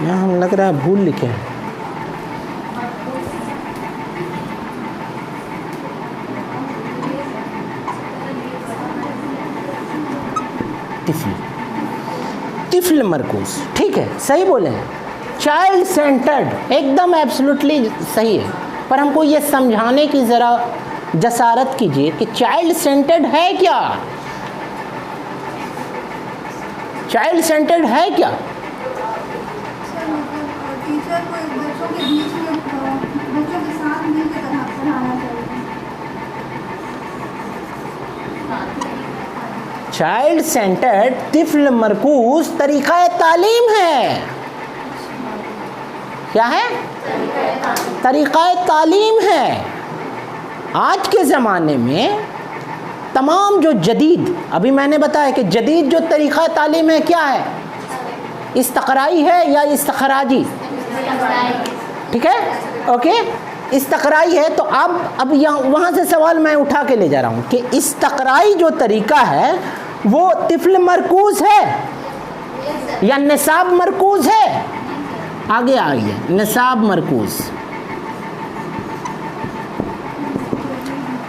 यहाँ हम लग रहा है भूल लिखे हैं। तिफ़्ल मरकूज़, ठीक है, सही बोले हैं। चाइल्ड सेंटर्ड एकदम एब्सोल्युटली सही है, पर हमको ये समझाने की ज़रा जसारत कीजिए कि चाइल्ड सेंटर्ड है क्या? चाइल्ड सेंटर्ड है क्या? टीचर को बच्चों के बीच में बच्चों के साथ मिलकर पढ़ाना चाहिए। चाइल्ड सेंटर्ड तिफ़्ल मरकूज़ तरीक़ा तालीम है। क्या है? तरीक़ा तालीम है। आज के ज़माने में तमाम जो जदीद, अभी मैंने बताया कि जदीद जो तरीक़ा तालीम है क्या है? इस्तक़राई है या इस्तख़राजी? ठीक है, ओके, इस्तक़राई है। तो अब यहाँ वहाँ से सवाल मैं उठा के ले जा रहा हूँ कि इस्तक़राई जो तरीक़ा है वो तिफ़्ल मरकूज़ है या निसाब मरकूज़ है? आगे आ गया, निसाब मरकूज़।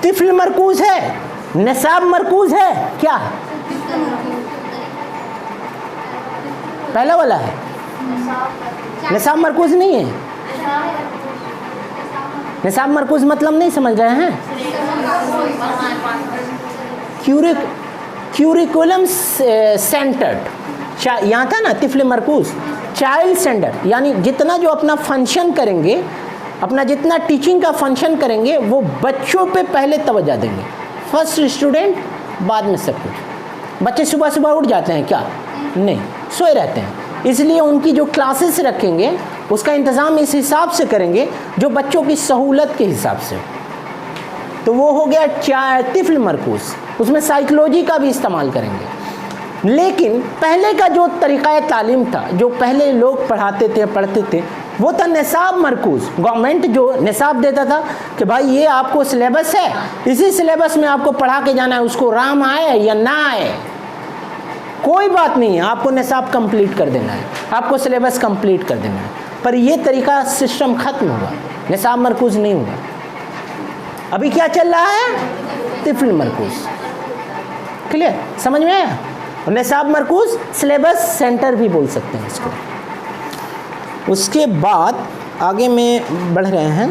तिफ़्ल मरकूज़ है, निसाब मरकूज़ है, क्या है? पहला वाला है, निसाब मरकूज़ नहीं है। निसाब मरकूज़ मतलब नहीं समझ रहे हैं? क्यूरिकुलम सेंटर्ड, यहाँ था ना तिफ़्ल मरकूज़, चाइल्ड सेंटर्ड, यानी जितना जो अपना फंक्शन करेंगे, अपना जितना टीचिंग का फंक्शन करेंगे वो बच्चों पे पहले तवज्जो देंगे। फर्स्ट स्टूडेंट, बाद में सब कुछ। बच्चे सुबह सुबह उठ जाते हैं क्या? नहीं, सोए रहते हैं। इसलिए उनकी जो क्लासेस रखेंगे उसका इंतज़ाम इस हिसाब से करेंगे जो बच्चों की सहूलत के हिसाब से। तो वो हो गया तिफ़्ल मरकूज़, उसमें साइकोलॉजी का भी इस्तेमाल करेंगे। लेकिन पहले का जो तरीक़ा तालीम था, जो पहले लोग पढ़ते थे, वो था निसाब मरकूज़। गवर्नमेंट जो निसाब देता था कि भाई ये आपको सिलेबस है, इसी सिलेबस में आपको पढ़ा के जाना है, उसको राम आए या ना आए कोई बात नहीं है, आपको निसाब कंप्लीट कर देना है, आपको सिलेबस कंप्लीट कर देना है। पर ये तरीका सिस्टम ख़त्म हुआ, निसाब मरकूज़ नहीं हुआ। अभी क्या चल रहा है? तिफ़्ल मरकूज़। क्लियर, समझ में आया? निसाब मरकूज सिलेबस सेंटर भी बोल सकते हैं इसको। उसके बाद आगे में बढ़ रहे हैं।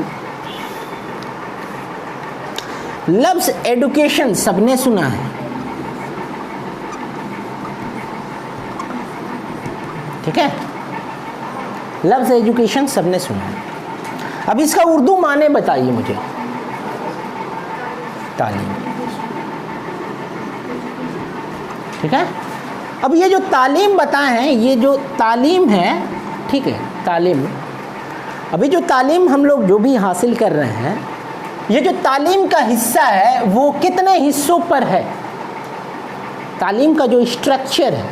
लफ्ज़ एडुकेशन सबने सुना है, ठीक है? लफ्ज़ एजुकेशन सबने सुना है। अब इसका उर्दू माने बताइए मुझे। तालीम, ठीक है? अब ये जो तालीम बताए हैं, ये जो तालीम है, ठीक है, तालीम, अभी जो तालीम हम लोग जो भी हासिल कर रहे हैं, ये जो तालीम का हिस्सा है वो कितने हिस्सों पर है? तालीम का जो स्ट्रक्चर है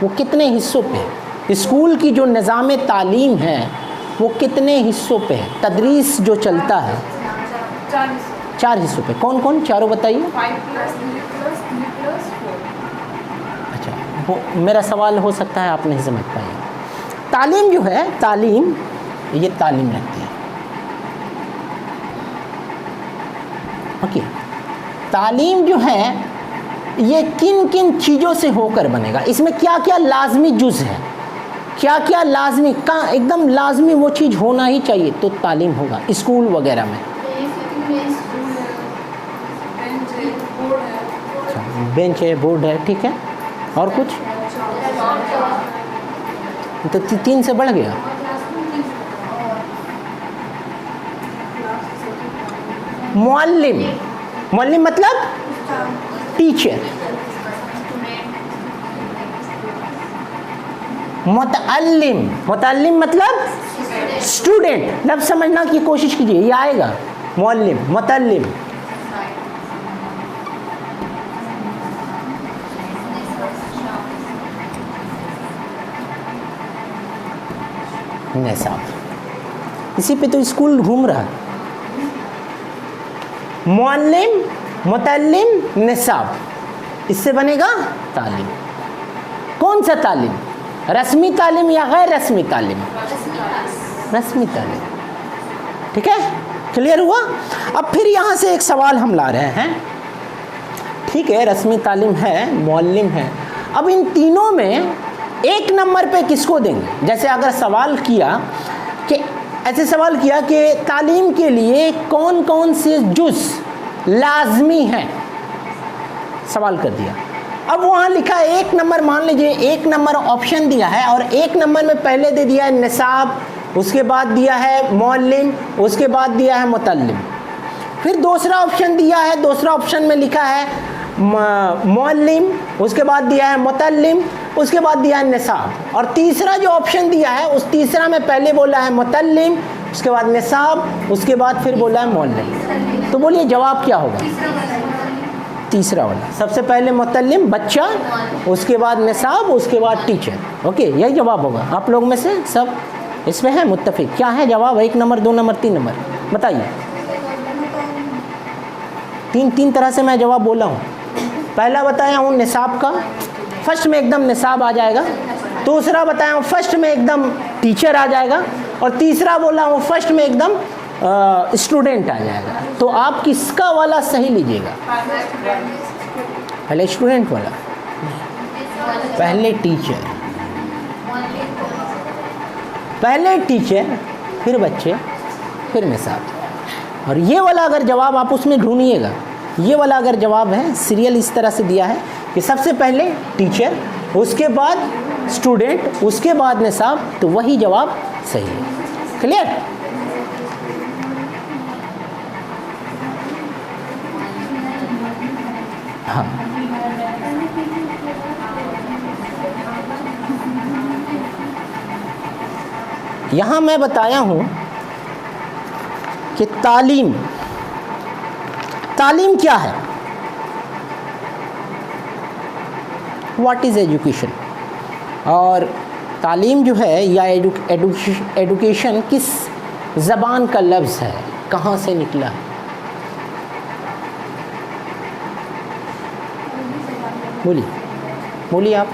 वो कितने हिस्सों पे है? स्कूल की जो निज़ाम तालीम है वो कितने हिस्सों पे है? तदरीस जो चलता है 4 हिस्सों पे। कौन कौन चारों बताइए? 5+3+3+4। अच्छा, वो मेरा सवाल हो सकता है आप नहीं समझ पाए। तालीम जो है, तालीम, ये तालीम रहती है, ओके। तालीम जो है ये किन किन चीज़ों से होकर बनेगा? इसमें क्या क्या लाजमी जुज़ है, क्या क्या लाजमी, कहाँ एकदम लाजमी वो चीज़ होना ही चाहिए तो तालीम होगा स्कूल वगैरह में। बेंच है, बोर्ड है, ठीक है, और कुछ? तो 3 से बढ़ गया। मुअल्लिम, मुअल्लिम मतलब टीचर। मुतअल्लिम, मुतअल्लिम मतलब स्टूडेंट। लफ्ज़ समझना की कोशिश कीजिए, ये आएगा। मुअल्लिम, मुतअल्लिम, निसाब। इसी पे तो स्कूल घूम रहा है। मुअल्लिम, मुतअल्लिम, निसाब, इससे बनेगा तालीम। कौन सा तालीम? रस्मी तालीम या गैर रस्मी तालीम? रस्मी तालीम, ठीक है, क्लियर हुआ? अब फिर यहाँ से एक सवाल हम ला रहे हैं, ठीक है, रस्मी तालीम है, मुअल्लिम है, अब इन तीनों में 1 नंबर पे किसको देंगे? जैसे अगर सवाल किया कि ऐसे सवाल किया कि तालीम के लिए कौन कौन से जुज़ लाजमी हैं, सवाल कर दिया। अब वहाँ लिखा है 1 नंबर, मान लीजिए 1 नंबर ऑप्शन दिया है और 1 नंबर में पहले दे दिया है निसाब, उसके बाद दिया है मुअल्लिम, उसके बाद दिया है मुतअल्लिम। फिर दूसरा ऑप्शन दिया है, दूसरा ऑप्शन में लिखा है मुअल्लिम, उसके बाद दिया है मुतअल्लिम, उसके बाद दिया है निसाब। और तीसरा जो ऑप्शन दिया है उस तीसरा में पहले बोला है मुतअल्लिम, उसके बाद निसाब, उसके बाद फिर बोला है मुअल्लिम। तो बोलिए जवाब क्या होगा? तीसरा वाला, सबसे पहले मुतअल्लिम बच्चा, उसके बाद निसाब, उसके बाद टीचर। ओके, यही जवाब होगा। आप लोग में से सब इसमें है मुत्तफिक? क्या है जवाब? 1 नंबर, 2 नंबर, 3 नंबर, बताइए। 3 तरह से मैं जवाब बोला हूँ। पहला बताया हूँ निसाब का, फर्स्ट में एकदम निसाब आ जाएगा। दूसरा बताया हूँ फर्स्ट में एकदम टीचर आ जाएगा। और तीसरा बोला हूँ फर्स्ट में एकदम स्टूडेंट आ जाएगा। तो आप किसका वाला सही लीजिएगा? पहले स्टूडेंट वाला, पहले टीचर, पहले टीचर, फिर बच्चे, फिर निसाब। और ये वाला अगर जवाब आप उसमें ढूंढिएगा, ये वाला अगर जवाब है, सीरियल इस तरह से दिया है कि सबसे पहले टीचर, उसके बाद स्टूडेंट, उसके बाद निसाब, तो वही जवाब सही है। क्लियर? हाँ, यहाँ मैं बताया हूँ कि तालीम, तालीम क्या है? What is education? और तालीम जो है या एडुकेशन किस ज़बान का लफ्ज़ है, कहाँ से निकला है? बोलिए, बोलिए आप।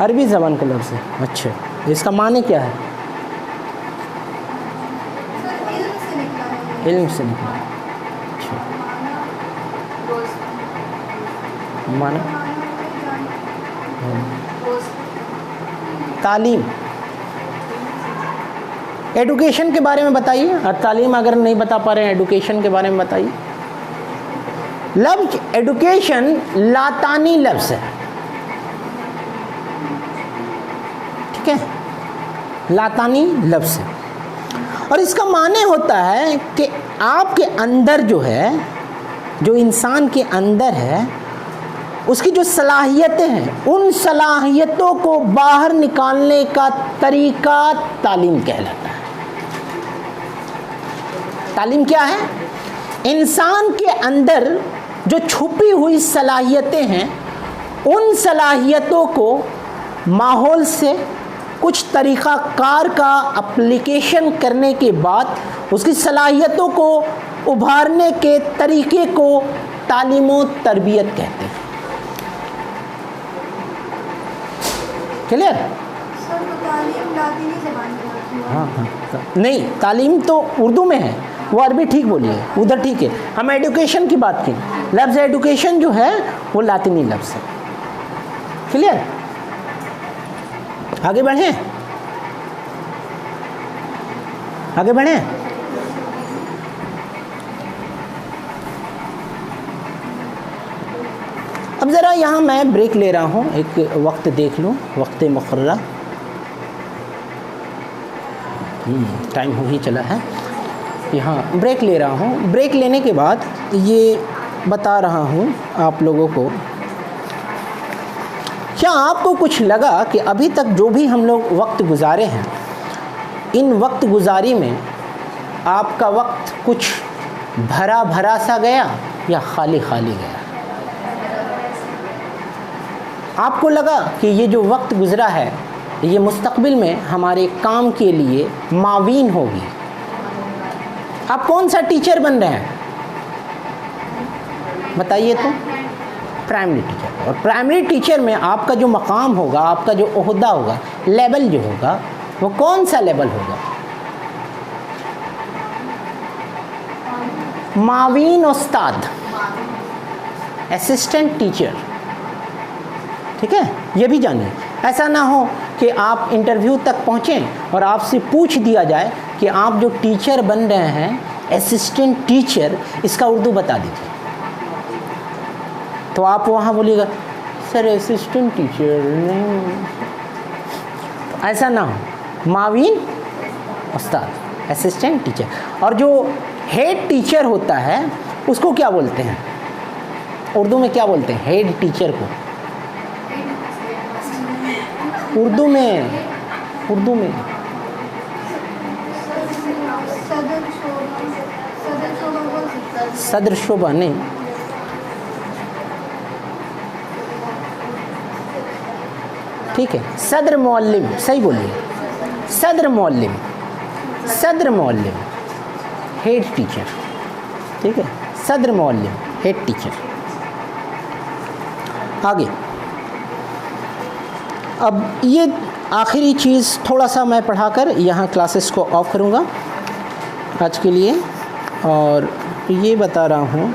अरबी ज़बान का लफ्ज़ है। अच्छा, इसका माने क्या है? इल्म से निकला। अच्छा, माना तालीम, एडुकेशन के बारे में बताइए। और तालीम अगर नहीं बता पा रहे हैं, एडुकेशन के बारे में बताइए। लफ्ज एडुकेशन लातानी लफ्ज है, ठीक है, लातानी लफ्ज है। और इसका माने होता है कि आपके अंदर जो है, जो इंसान के अंदर है, उसकी जो सलाहियतें हैं, उन सलाहियतों को बाहर निकालने का तरीका तालीम कहलाता है। तालीम क्या है? इंसान के अंदर जो छुपी हुई सलाहियतें हैं, उन सलाहियतों को माहौल से कुछ तरीक़ाकार का एप्लीकेशन करने के बाद उसकी सलाहियतों को उभारने के तरीके को तालीम व तरबियत कहते हैं। क्लियर? सर तो तालीम लातीनी ज़बान में होती है। हाँ, नहीं, तालीम तो उर्दू में है, वो अरबी ठीक बोलिए, उधर ठीक है। हम एडुकेशन की बात की, लफ्ज़ एडुकेशन जो है वो लातिनी लफ्ज़ है। क्लियर? आगे बढ़ें, आगे बढ़ें। अब ज़रा यहाँ मैं ब्रेक ले रहा हूँ, एक वक्त देख लूँ, वक्त मुक़र्ररा। टाइम हो ही चला है। यहाँ ब्रेक ले रहा हूँ। ब्रेक लेने के बाद ये बता रहा हूँ आप लोगों को, क्या आपको कुछ लगा कि अभी तक जो भी हम लोग वक्त गुजारे हैं, इन वक्त गुजारी में आपका वक्त कुछ भरा भरा सा गया या खाली खाली गया? आपको लगा कि ये जो वक्त गुज़रा है ये मुस्तक़बिल में हमारे काम के लिए मावीन होगी? आप कौन सा टीचर बन रहे हैं बताइए तो? Primary teacher. और प्राइमरी टीचर में आपका जो मकाम होगा, आपका जो ओहदा होगा, लेवल जो होगा, वो कौन सा लेवल होगा? मावीन उस्ताद, असिस्टेंट टीचर, ठीक है? ये भी जानिए। ऐसा ना हो कि आप इंटरव्यू तक पहुँचें और आपसे पूछ दिया जाए कि आप जो टीचर बन रहे हैं, असिस्टेंट टीचर, इसका उर्दू बता दीजिए। तो आप वहाँ बोलिएगा सर असिस्टेंट टीचर नहीं, ऐसा ना हो। मावीन उस्ताद, असिस्टेंट टीचर। और जो हेड टीचर होता है उसको क्या बोलते हैं उर्दू में? क्या बोलते हैं हेड टीचर को उर्दू में? सदर शोभा नहीं, ठीक है, सदर मुअल्लिम, सही बोलिए, सदर मुअल्लिम, सदर मुअल्लिम, हेड टीचर, ठीक है, सदर मुअल्लिम, हेड टीचर। आगे, अब ये आखिरी चीज़ थोड़ा सा मैं पढ़ाकर यहाँ क्लासेस को ऑफ करूँगा आज के लिए। और ये बता रहा हूँ